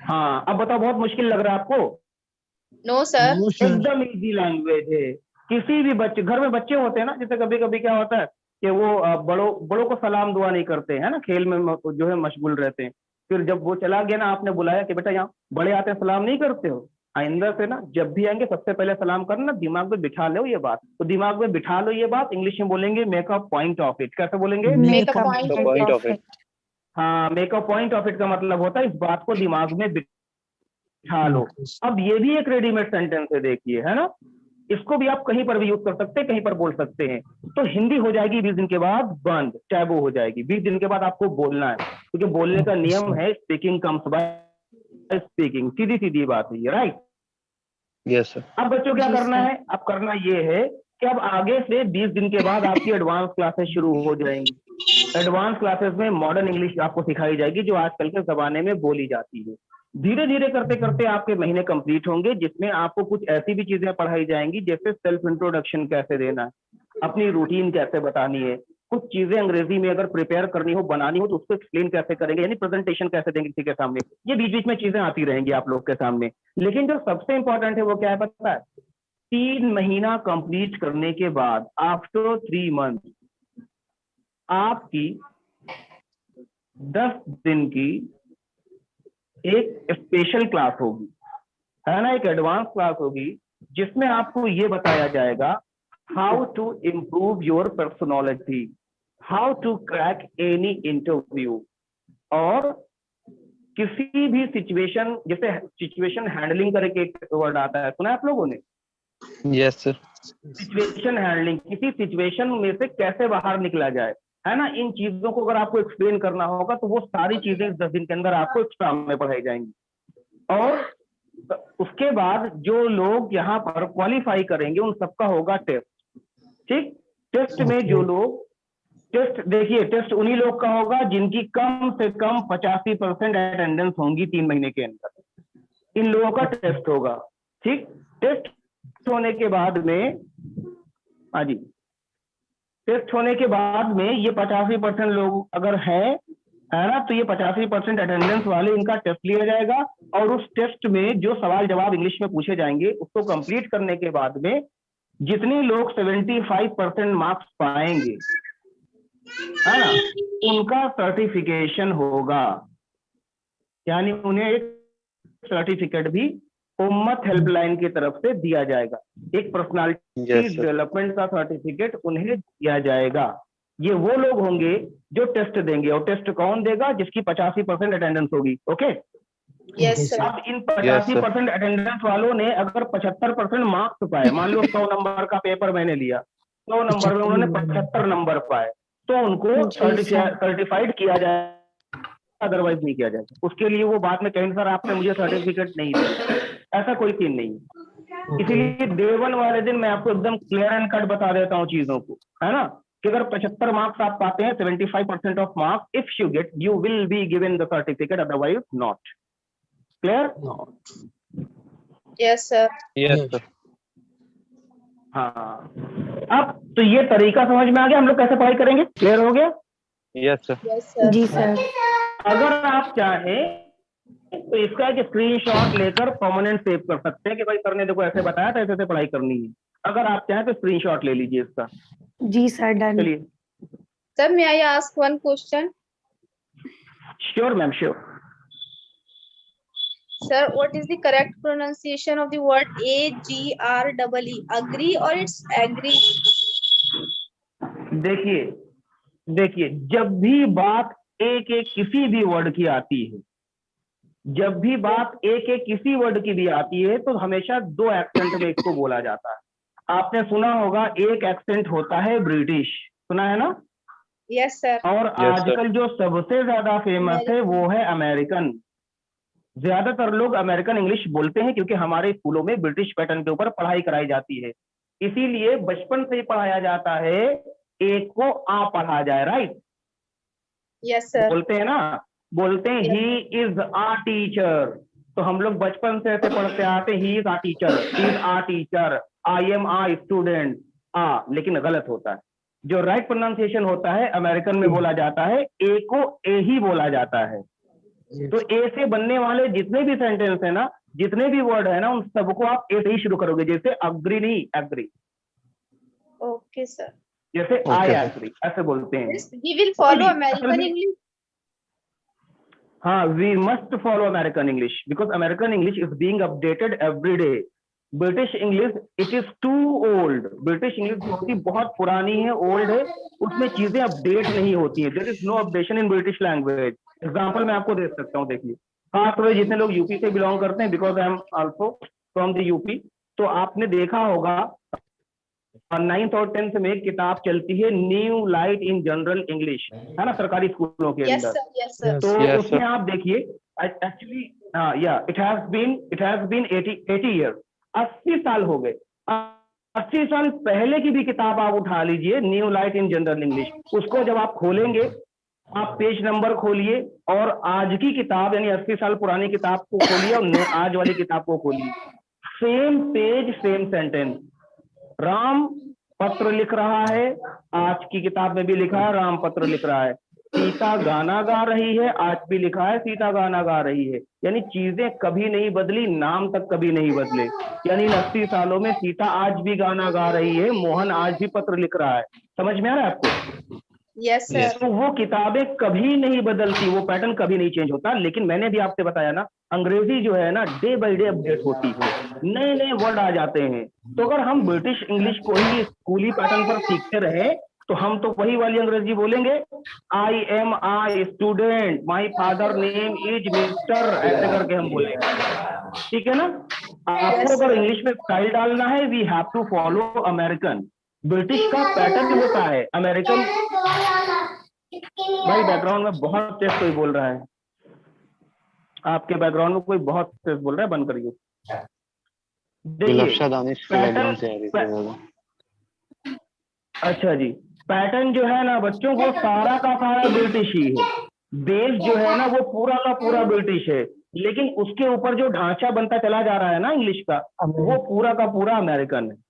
हाँ, अब बताओ, बहुत मुश्किल लग रहा है आपको? No, sir. No, sir. एकदम इजी लैंग्वेज है। किसी भी बच्चे, घर में बच्चे होते हैं ना, जैसे कभी कभी क्या होता है कि वो बड़ों को सलाम दुआ नहीं करते हैं ना, खेल में जो है मशगूल रहते हैं। फिर जब वो चला गया ना, आपने बुलाया कि बेटा यहाँ बड़े आते हैं सलाम नहीं करते हो, आइंदा से ना जब भी आएंगे सबसे पहले सलाम करना, दिमाग में बिठा लो ये बात। तो दिमाग में बिठा लो ये बात, इंग्लिश में बोलेंगे make a point of it. कैसे बोलेंगे? Make a The point point of of it. it. हाँ, make a point of it का मतलब होता है इस बात को दिमाग में बिठा लो। अब ये भी एक रेडीमेड सेंटेंस है, देखिए, है ना। इसको भी आप कहीं पर भी यूज कर सकते हैं, कहीं पर बोल सकते हैं। तो हिंदी हो जाएगी 20 दिन के बाद बंद, टैबू हो जाएगी। 20 दिन के बाद आपको बोलना है, क्योंकि बोलने का नियम है स्पीकिंग कम्स बाय स्पीकिंग। सीधी सीधी बात है ये, राइट। Yes, sir. अब बच्चों क्या करना है? अब करना ये है कि अब आगे से 20 दिन के बाद आपकी एडवांस क्लासेस शुरू हो जाएंगी। एडवांस क्लासेस में मॉडर्न इंग्लिश आपको सिखाई जाएगी जो आजकल के जमाने में बोली जाती है। धीरे धीरे करते करते आपके महीने कंप्लीट होंगे, जिसमें आपको कुछ ऐसी भी चीजें पढ़ाई जाएंगी जैसे सेल्फ इंट्रोडक्शन कैसे देना है, अपनी रूटीन कैसे बतानी है, कुछ चीजें अंग्रेजी में अगर प्रिपेयर करनी हो, बनानी हो, तो उसको एक्सप्लेन कैसे करेंगे, यानी प्रेजेंटेशन कैसे देंगे किसी के सामने। ये बीच बीच में चीजें आती रहेंगी आप लोग के सामने। लेकिन जो सबसे इंपॉर्टेंट है वो क्या है पता है? 3 महीना कंप्लीट करने के बाद, आफ्टर 3 मंथ, आपकी 10 दिन की एक स्पेशल क्लास होगी, है ना, एक एडवांस क्लास होगी, जिसमें आपको ये बताया जाएगा how to improve your personality, how to crack any interview, और किसी भी सिचुएशन, जैसे सिचुएशन हैंडलिंग करके एक वर्ड आता है, सुना है आप लोगों ने? Yes, sir. सिचुएशन हैंडलिंग, किसी सिचुएशन में से कैसे बाहर निकला जाए, है ना। इन चीजों को अगर आपको एक्सप्लेन करना होगा तो वो सारी चीजें 10 दिन के अंदर आपको एग्जाम में पढ़ाई जाएंगी। और उसके बाद जो लोग यहाँ पर क्वालिफाई करेंगे उन सबका होगा टेस्ट, ठीक। टेस्ट में जो लोग, टेस्ट देखिए, टेस्ट उन्हीं लोग का होगा जिनकी कम से कम 85% अटेंडेंस होंगी 3 महीने के अंदर। इन लोगों का टेस्ट होगा, ठीक। टेस्ट होने के बाद में, हाँ जी, टेस्ट होने के बाद में ये 85% लोग अगर हैं, है ना, तो ये 85% अटेंडेंस वाले इनका टेस्ट लिया जाएगा। और उस टेस्ट में जो सवाल जवाब इंग्लिश में पूछे जाएंगे उसको कंप्लीट करने के बाद में जितने लोग 75% मार्क्स पाएंगे, है ना, उनका सर्टिफिकेशन होगा, यानी उन्हें एक सर्टिफिकेट भी उम्मत हेल्पलाइन की तरफ से दिया जाएगा, एक पर्सनालिटी Yes, sir. डेवलपमेंट का सर्टिफिकेट उन्हें दिया जाएगा। ये वो लोग होंगे जो टेस्ट देंगे, और टेस्ट कौन देगा? जिसकी 85% अटेंडेंस होगी। Okay, Yes, sir. अब इन 85% अटेंडेंस वालों ने अगर 75% मार्क्स पाए, मान लो 100 नंबर का पेपर मैंने लिया, 100 नंबर में उन्होंने 75 नंबर पाए, तो उनको सर्टिफाइड किया जाए, अदरवाइज नहीं किया जाएगा। उसके लिए वो बाद में कहेंगे सर आपने मुझे सर्टिफिकेट नहीं दिया, ऐसा कोई सीन नहीं है। इसीलिए डे 1 वाले दिन मैं आपको एकदम क्लियर एंड कट बता देता हूँ चीजों को, है ना, कि अगर 75 मार्क्स आप पाते हैं, 75% of marks if you get, you will be given the certificate, otherwise not. Clear? Yes, sir. Yes, sir. हाँ, अब तो ये तरीका समझ में आ गया, हम लोग कैसे पढ़ाई करेंगे, क्लियर हो गया? Yes, sir. Yes, sir. जी सर। अगर आप चाहें तो इसका एक स्क्रीनशॉट लेकर परमानेंट सेव कर सकते हैं कि भाई सर ने देखो ऐसे बताया था, ऐसे ऐसे पढ़ाई करनी है। अगर आप चाहें तो स्क्रीनशॉट ले लीजिए इसका। जी सर, डन। चलिए Sir, may I ask one question? Sure ma'am sure. Sir, what is the correct pronunciation of the word agree? Agree or it's agree? देखिए देखिए, जब भी बात एक एक किसी भी वर्ड की आती है, जब भी बात एक एक किसी वर्ड की भी आती है, तो हमेशा दो एक्सेंट में इसको बोला जाता है। आपने सुना होगा, एक एक्सेंट होता है ब्रिटिश, सुना है ना? Yes, sir. और Yes, sir. आजकल जो सबसे ज्यादा फेमस है वो है अमेरिकन। ज्यादातर लोग अमेरिकन इंग्लिश बोलते हैं क्योंकि हमारे स्कूलों में ब्रिटिश पैटर्न के ऊपर पढ़ाई कराई जाती है, इसीलिए बचपन से ही पढ़ाया जाता है एक को आ पढ़ा जाए, राइट? Yes, sir. बोलते हैं ना, बोलते हैं ही इज आ टीचर, तो हम लोग बचपन से ऐसे पढ़ते आते, he is a teacher, is a teacher, I am a student, लेकिन गलत होता है। जो राइट प्रोनाउंसिएशन होता है अमेरिकन में बोला जाता है, ए को ए ही बोला जाता है। तो ए से बनने वाले जितने भी सेंटेंस है ना, जितने भी वर्ड है ना, उन सबको आप ए से ही शुरू करोगे, जैसे अग्री नहीं एग्री, Okay, sir. जैसे आई Okay, sir. एग्री, ऐसे बोलते हैं। Yes, we will follow असल American में- English. हाँ, we must follow American English because American English is being updated every day. British English it is too old, British English होती बहुत पुरानी है, ओल्ड है, उसमें चीजें अपडेट नहीं होती है। There is no updation in British language. Example मैं आपको दे सकता हूँ, देखिए, खास तौर जितने लोग यूपी से बिलोंग करते हैं, because I am also from the UP, तो आपने देखा होगा 9th और 10th में किताब चलती है new light in general English, है ना, सरकारी स्कूलों के Yes, अंदर। sir. Yes, sir. तो Yes, उसमें sir. आप देखिए, actually it has been 80 years, 80 साल हो गए। 80 साल पहले की भी किताब आप उठा लीजिए, new light in general English, उसको जब आप खोलेंगे, आप पेज नंबर खोलिए और आज की किताब यानी 80 साल पुरानी किताब को खोलिए और आज वाली किताब को खोलिए, same page same sentence. Ram पत्र लिख रहा है, आज की किताब में भी लिखा है राम पत्र लिख रहा है। सीता गाना गा रही है, आज भी लिखा है सीता गाना गा रही है। यानी चीजें कभी नहीं बदली, नाम तक कभी नहीं बदले। यानी इन 80 सालों में सीता आज भी गाना गा रही है, मोहन आज भी पत्र लिख रहा है। समझ में आ रहा है आपको? Yes, sir. Yes. तो वो किताबें कभी नहीं बदलती, वो पैटर्न कभी नहीं चेंज होता। लेकिन मैंने भी आपसे बताया ना, अंग्रेजी जो है ना, डे बाय डे अपडेट होती है, नए नए वर्ड आ जाते हैं। तो अगर हम ब्रिटिश इंग्लिश को ही स्कूली पैटर्न पर सीखते रहे, तो हम तो वही वाली अंग्रेजी बोलेंगे, I am I student, my father name is mister, ऐसे करके हम बोलेंगे, ठीक है ना? आपको अगर इंग्लिश में स्टाइल डालना है, we have to follow American. British का पैटर्न होता है, अमेरिकन। भाई बैकग्राउंड में बहुत तेज कोई बोल रहा है, आपके बैकग्राउंड में कोई बहुत तेज बोल रहा है, बंद करिए। गुलफ्शा दानिश के पैटर्न- बैकग्राउंड से आ रही थी ज़्यादा। अच्छा जी, पैटर्न जो है ना बच्चों, वो सारा का सारा ब्रिटिश ही है। बेस जो है ना, वो पूरा का पूरा ब्रिटिश है, लेकिन उसके ऊपर जो ढांचा बनता चला जा रहा है ना इंग्लिश का, वो पूरा का पूरा अमेरिकन है।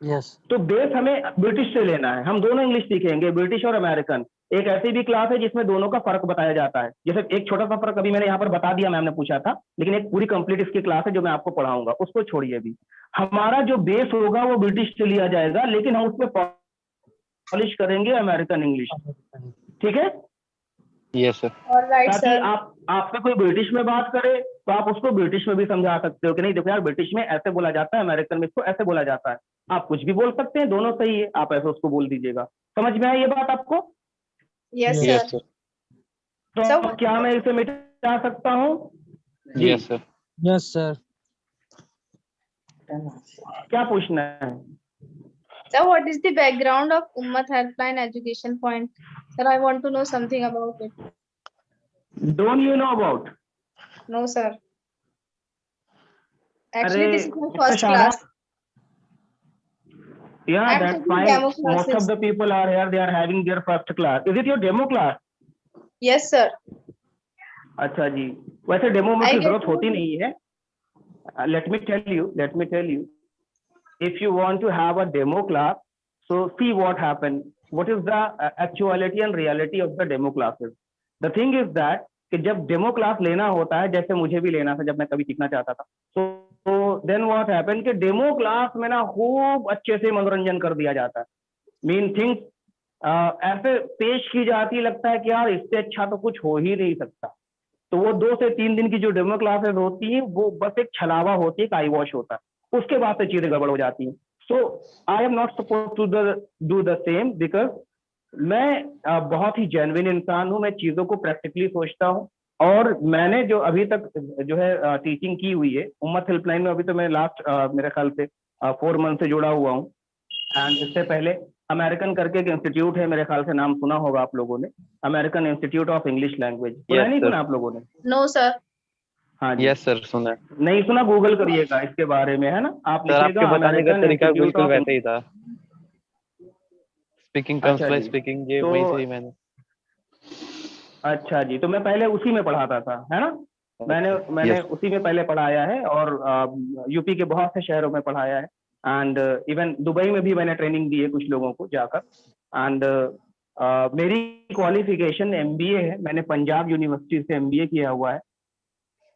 Yes. तो बेस हमें ब्रिटिश से लेना है। हम दोनों इंग्लिश सीखेंगे, ब्रिटिश और अमेरिकन। एक ऐसी भी क्लास है जिसमें दोनों का फर्क बताया जाता है। जैसे एक छोटा सा फर्क अभी मैंने यहाँ पर बता दिया, मैम ने पूछा था, लेकिन एक पूरी कंप्लीट इसकी क्लास है जो मैं आपको पढ़ाऊंगा, उसको छोड़िए अभी। हमारा जो बेस होगा वो ब्रिटिश से लिया जाएगा, लेकिन हम उसमें पॉलिश करेंगे अमेरिकन इंग्लिश, ठीक है? Yes, sir. All right, ताकि sir. आपसे कोई ब्रिटिश में बात करे तो आप उसको ब्रिटिश में भी समझा सकते हो कि नहीं देखो यार, ब्रिटिश में ऐसे बोला जाता है, अमेरिकन में इसको ऐसे बोला जाता है। आप कुछ भी बोल सकते हैं, दोनों सही है, आप ऐसे उसको बोल दीजिएगा। समझ में आई ये बात आपको? Yes, Yes, sir. sir. तो So- क्या मैं इसे मिटा सकता हूँ? जी। Yes, sir. Yes, sir. क्या पूछना है? Sir, what is the background of Ummat Helpline Education Point? Sir, I want to know something about it. Don't you know about? No, sir. Actually, this is my इतना first Shada? class. Yeah, I'm that's taking fine. demo Most of classes. the people are here, they are having their first class. Is it your demo class? Yes, sir. अच्छा जी, वैसे demo में I की get जरूरत to- होती नहीं है। Let me tell you, if you want to have a demo class, so see what happened. What is the actuality and reality of the demo classes? The thing is that कि जब demo class लेना होता है, जैसे मुझे भी लेना था जब मैं कभी सीखना चाहता था, तो देन व्हाट हैपन कि डेमो क्लास में ना खूब अच्छे से मनोरंजन कर दिया जाता है। मीन थिंग्स ऐसे पेश की जाती है, लगता है कि यार इससे अच्छा तो कुछ हो ही नहीं सकता। तो वो 2 से 3 दिन की जो डेमो क्लासेस होती हैं वो बस एक छलावा होती है, एक आई वॉश होता है, उसके बाद से चीजें गड़बड़ हो जाती हैं। So I am not suppose to do the same, because मैं बहुत ही जेन्युइन इंसान हूँ, मैं चीजों को प्रैक्टिकली सोचता हूँ। और मैंने जो अभी तक जो है टीचिंग की हुई है उम्मत हेल्पलाइन में, अभी तो मैं लास्ट मेरे ख्याल से 4 मंथ से जुड़ा हुआ हूँ। एंड इससे पहले अमेरिकन करके एक इंस्टीट्यूट है, मेरे ख्याल से नाम सुना होगा आप लोगों ने, American institute of English language. Yes, नहीं sir. सुना आप लोगों ने? No, sir. हाँ जी। यस सर, सुना है। नहीं सुना, गूगल करिएगा इसके बारे में, है ना। आप सर आपके लिखिएगा बताने का अमेरिकन तरीका इंस्टीट्यूट बिल्कुल ऑफ। वैसे ही था। स्पीकिंग कम्स अच्छा बाय जी। स्पीकिंग, ये तो वहीं से ही मैंने। अच्छा जी, तो मैं पहले उसी में पढ़ाता था, है ना। मैंने Yes. उसी में पहले पढ़ाया है, और यूपी के बहुत से शहरों में पढ़ाया है। एंड इवन दुबई में भी मैंने ट्रेनिंग दी है कुछ लोगों को जाकर। एंड मेरी क्वालिफिकेशन एमबीए है, मैंने पंजाब यूनिवर्सिटी से एमबीए किया हुआ है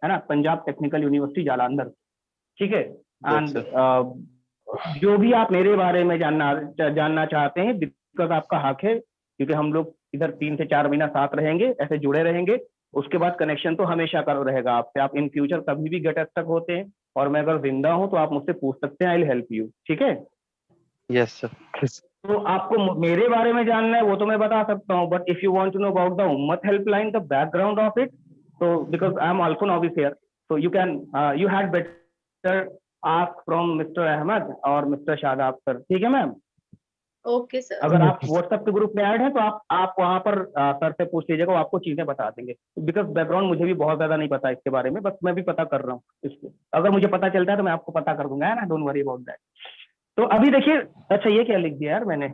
ना, पंजाब टेक्निकल यूनिवर्सिटी जालंधर, ठीक है। Yes, and sir. जो भी आप मेरे बारे में जानना चाहते हैं, बिकॉज आपका हक है, क्योंकि हम लोग इधर 3 से 4 महीना साथ रहेंगे, ऐसे जुड़े रहेंगे, उसके बाद कनेक्शन तो हमेशा कर रहेगा आपसे। आप इन फ्यूचर कभी भी गेट तक होते हैं, और मैं अगर जिंदा हूं तो आप मुझसे पूछ सकते हैं, आई विल हेल्प यू, ठीक है। Yes, sir. तो आपको मेरे बारे में जानना है वो तो मैं बता सकता हूँ, but if you want to know about the Ummat helpline, the background of it, so because I am also novice here, so you had better ask from Mr. Ahmed और Mr. शादाब सर, ठीक है मैम। Okay, sir. अगर आप WhatsApp के group में add हैं तो आप वहां पर सर से पूछ लीजिएगा, वो आपको चीजें बता देंगे। बिकॉज बैकग्राउंड मुझे भी बहुत ज्यादा नहीं पता इसके बारे में, बस मैं भी पता कर रहा हूँ इसको। अगर मुझे पता चलता है तो मैं आपको पता कर दूंगा, है ना, डोंट वरी अबाउट दैट। तो अभी देखिए, अच्छा ये क्या लिख दिया यार मैंने।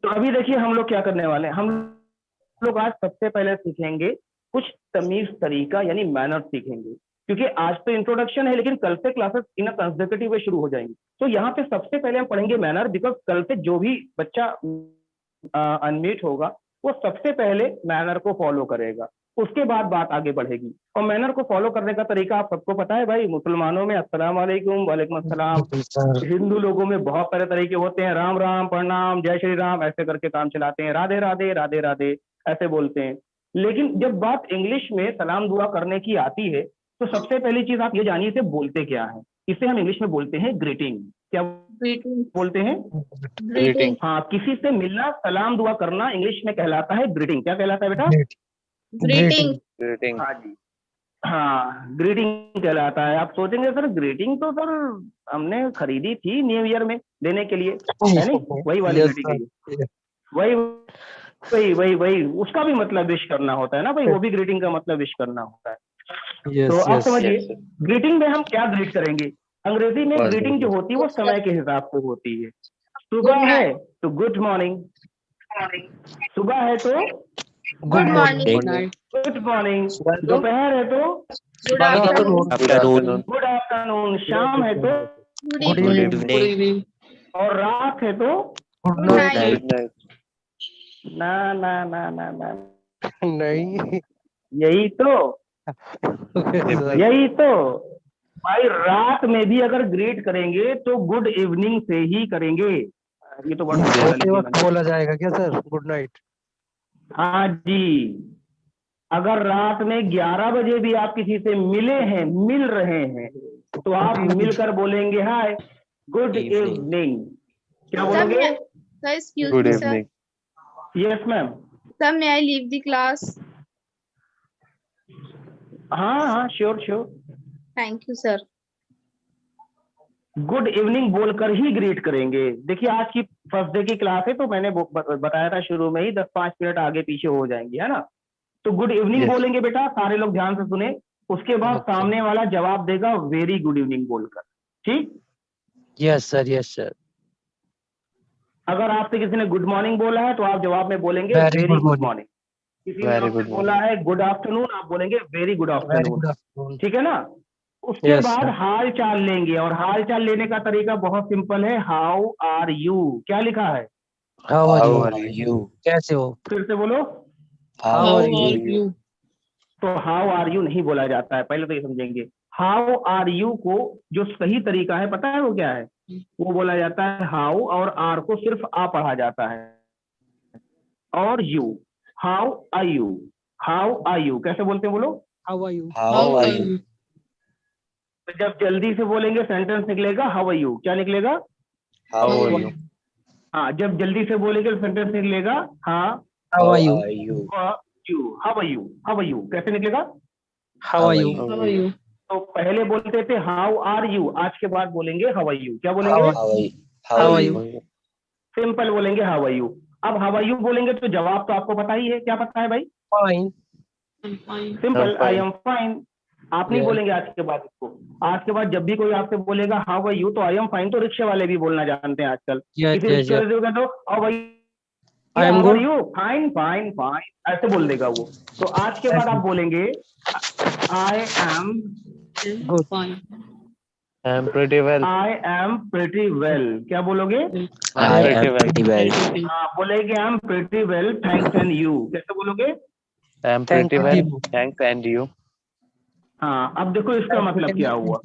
तो अभी देखिए हम लोग क्या करने वाले हैं। हम लोग आज सबसे पहले सीखेंगे कुछ तमीज तरीका, यानी मैनर सीखेंगे, क्योंकि आज तो इंट्रोडक्शन है, लेकिन कल से क्लासेस इन अ कंसेक्यूटिव वे शुरू हो जाएंगी। तो यहाँ पे सबसे पहले हम पढ़ेंगे मैनर, बिकॉज कल से जो भी बच्चा अनम्यूट होगा वो सबसे पहले मैनर को फॉलो करेगा, उसके बाद बात आगे बढ़ेगी। और मैनर को फॉलो करने का तरीका आप सबको पता है भाई, मुसलमानों में अस्सलाम वालेकुम, वालेकुम अस्सलाम, हिंदू लोगों में बहुत सारे तरीके होते हैं, राम राम, प्रणाम, जय श्री राम, ऐसे करके काम चलाते हैं, राधे राधे, राधे राधे ऐसे बोलते हैं। लेकिन जब बात इंग्लिश में सलाम दुआ करने की आती है, तो सबसे पहली चीज आप ये जानिए इसे बोलते क्या है। इसे हम इंग्लिश में बोलते हैं ग्रीटिंग। क्या Greeting. बोलते हैं? Greeting. हाँ, किसी से मिलना, सलाम दुआ करना इंग्लिश में कहलाता है ग्रीटिंग। क्या कहलाता है बेटा? Greeting. Greeting. हाँ जी, हाँ, ग्रीटिंग कहलाता है। आप सोचेंगे सर ग्रीटिंग तो सर हमने खरीदी थी न्यू ईयर में देने के लिए, है नहीं, वही वाली ग्रीटिंग है ये। वही वही वही वही उसका भी मतलब विश करना होता है ना भाई, वो भी ग्रीटिंग का मतलब विश करना होता है। तो आप समझिए Yes, sir. ग्रीटिंग में हम क्या ग्रीट करेंगे। अंग्रेजी में Yes, ग्रीटिंग जो होती है वो Yes, sir. समय के हिसाब से होती है। सुबह Good है night. तो गुड मॉर्निंग, सुबह है तो Good morning. गुड मॉर्निंग, दोपहर है तो Good afternoon. Afternoon. Good afternoon, शाम है तो Good Good evening. evening. और रात है तो Good night. Good night. ना ना ना ना ना, नहीं यही तो यही तो भाई, रात में भी अगर ग्रीट करेंगे तो गुड इवनिंग से ही करेंगे। ये तो बड़ा सोते वक्त बोला जाएगा क्या सर, गुड नाइट? हाँ जी, अगर रात में 11 बजे भी आप किसी से मिल रहे हैं तो आप मिलकर बोलेंगे हाय गुड इवनिंग। क्या Sir, बोलोगे? sir, excuse Good me, sir. evening. Yes ma'am. Sir, may I leave the class? हाँ हाँ, sure sure. Thank you, sir. Good evening बोलकर ही ग्रीट करेंगे। देखिए आज की फर्स्ट डे की क्लास है, तो मैंने बताया था शुरू में ही 10-5 मिनट आगे पीछे हो जाएंगे, है ना। तो गुड इवनिंग Yes. बोलेंगे बेटा, सारे लोग ध्यान से सुने। उसके बाद सामने वाला जवाब देगा वेरी गुड इवनिंग बोलकर, ठीक। Yes sir. अगर आपसे किसी ने गुड मॉर्निंग बोला है तो आप जवाब में बोलेंगे Very very good good morning. Morning. किसी ने Very आपसे good बोला है गुड आफ्टरनून, आप बोलेंगे very good very afternoon, good afternoon. ठीक है ना। उसके Yes, बाद sir. हाल चाल लेंगे, और हाल चाल लेने का तरीका बहुत सिंपल है, हाउ आर यू। क्या लिखा है? How How are are you? you? कैसे हो? फिर से बोलो। How are you? you? तो हाउ आर यू नहीं बोला जाता है, पहले तो ये समझेंगे। हाउ आर यू को जो सही तरीका है पता है वो क्या है? वो बोला जाता है हाउ, और आर को सिर्फ आ पढ़ा जाता है, और you, how are you, how are you कैसे बोलते हैं बोलो? How are you? How are you? तो जब जल्दी से बोलेंगे सेंटेंस निकलेगा हाउ आर यू, क्या निकलेगा? How are you? हाँ, जब जल्दी से बोलेंगे सेंटेंस निकलेगा हाँ how are you? You, how are you, how are you कैसे निकलेगा? How are you? तो पहले बोलते थे हाउ आर यू, आज के बाद बोलेंगे हाउ आर यू। क्या बोलेंगे? How are you? सिंपल बोलेंगे हाउ आर यू। अब हाउ आर यू बोलेंगे तो जवाब तो आपको पता ही है, क्या पता है भाई? Fine. Simple, I am fine. आप नहीं बोलेंगे आज के बाद इसको। आज के बाद जब भी कोई आपसे बोलेगा हाउ आर यू तो आई एम फाइन, तो रिक्शे वाले भी बोलना जानते हैं आजकल। किसी रिक्शे वाले को कह दो how I am good. You, fine fine fine, ऐसे बोल देगा वो। तो आज के बाद आप बोलेंगे I am good. I am pretty well. I am pretty well. क्या बोलोगे? I am pretty well. हाँ, बोलेंगे I am pretty well thanks and you. कैसे बोलोगे? I am Thank pretty well. you. Thanks and you. हाँ, अब देखो इसका मतलब क्या हुआ।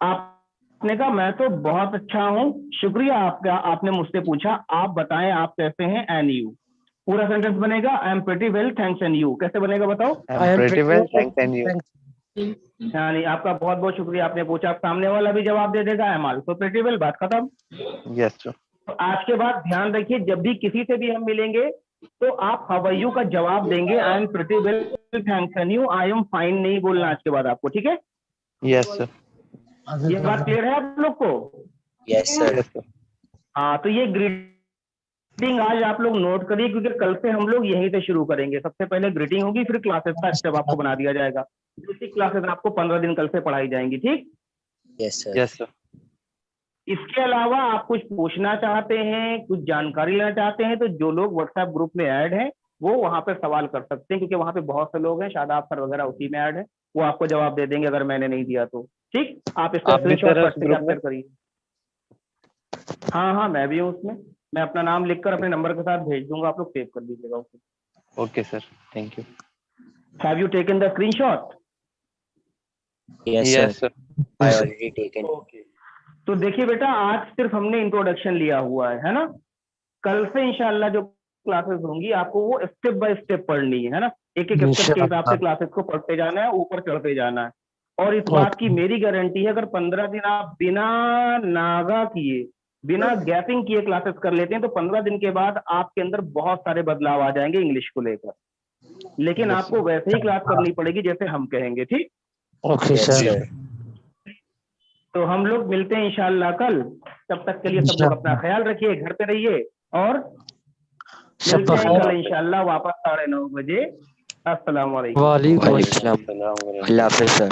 आपने कहा मैं तो बहुत अच्छा हूँ, शुक्रिया आपका, आपने मुझसे पूछा, आप बताएं आप कैसे हैं, एंड यू। पूरा सेंटेंस बनेगा I am pretty well thanks and you. कैसे बनेगा बताओ? I am pretty well. Thanks and you. यानी आपका बहुत बहुत शुक्रिया, आपने पूछा। आप सामने वाला भी जवाब दे देगा I am also pretty well, बात खत्म। Yes, sir. तो आज के बाद ध्यान रखिए, जब भी किसी से भी हम मिलेंगे तो आप हाउ आर यू का जवाब देंगे, I am pretty well thanks and you, I am fine नहीं बोलना आज के बाद आपको, ठीक है? Yes, sir. ये बात क्लियर है आप लोग को? Yes sir. Yes, sir. हाँ, तो ये ग्रीटिंग आज आप लोग नोट करिए, क्योंकि कल से हम लोग यहीं से शुरू करेंगे। सबसे पहले ग्रीटिंग होगी, फिर क्लासेस का स्टेप आपको बना दिया जाएगा। बेसिक क्लासेस आपको 15 दिन कल से पढ़ाई जाएंगी, ठीक? Yes sir. Yes, sir. इसके अलावा आप कुछ पूछना चाहते हैं, कुछ जानकारी लेना चाहते हैं, तो जो लोग व्हाट्सएप ग्रुप में ऐड हैं वो वहां पे सवाल कर सकते हैं, क्योंकि वहां पे बहुत से लोग हैं, शादाब सर वगैरह उसी में ऐड है, वो आपको जवाब दे देंगे अगर मैंने नहीं दिया तो। ठीक, आप इसका आप भी स्क्रीनशॉट सर उस कैप्चर ग्रुप में? करिए। हाँ हाँ, मैं भी हूँ उसमें। मैं अपना नाम लिखकर अपने नंबर के साथ भेज दूंगा, आप लोग सेव कर लीजिएगा उसे। Okay, sir. Thank you. Have you taken the screenshot? Yes, sir. I already taken. Okay, तो देखिए बेटा, आज सिर्फ हमने इंट्रोडक्शन लिया हुआ है ना? कल से इंशाल्लाह जो क्लासेस होंगी आपको वो स्टेप बाय स्टेप पढ़नी है ना? एक एक स्टेप के हिसाब से क्लासेस को पढ़ते जाना है, ऊपर चढ़ते जाना है। और इस बात की मेरी गारंटी है, अगर 15 दिन आप बिना नागा किए, बिना गैपिंग किए क्लासेस कर लेते हैं तो 15 दिन के बाद आपके अंदर बहुत सारे बदलाव आ जाएंगे इंग्लिश को लेकर। लेकिन आपको वैसे ही क्लास करनी पड़ेगी जैसे हम कहेंगे, ठीक? Okay sir. तो हम लोग मिलते हैं इंशाल्लाह कल। तब तक के लिए सब लोग अपना ख्याल रखिए, घर पे रहिए, और मिलते हैं कल इंशाल्लाह वापस 9:30 बजे। अस्सलाम वालेकुम। वालेकुम वालेकुम सलाम। अल्लाह हाफिज़ सर।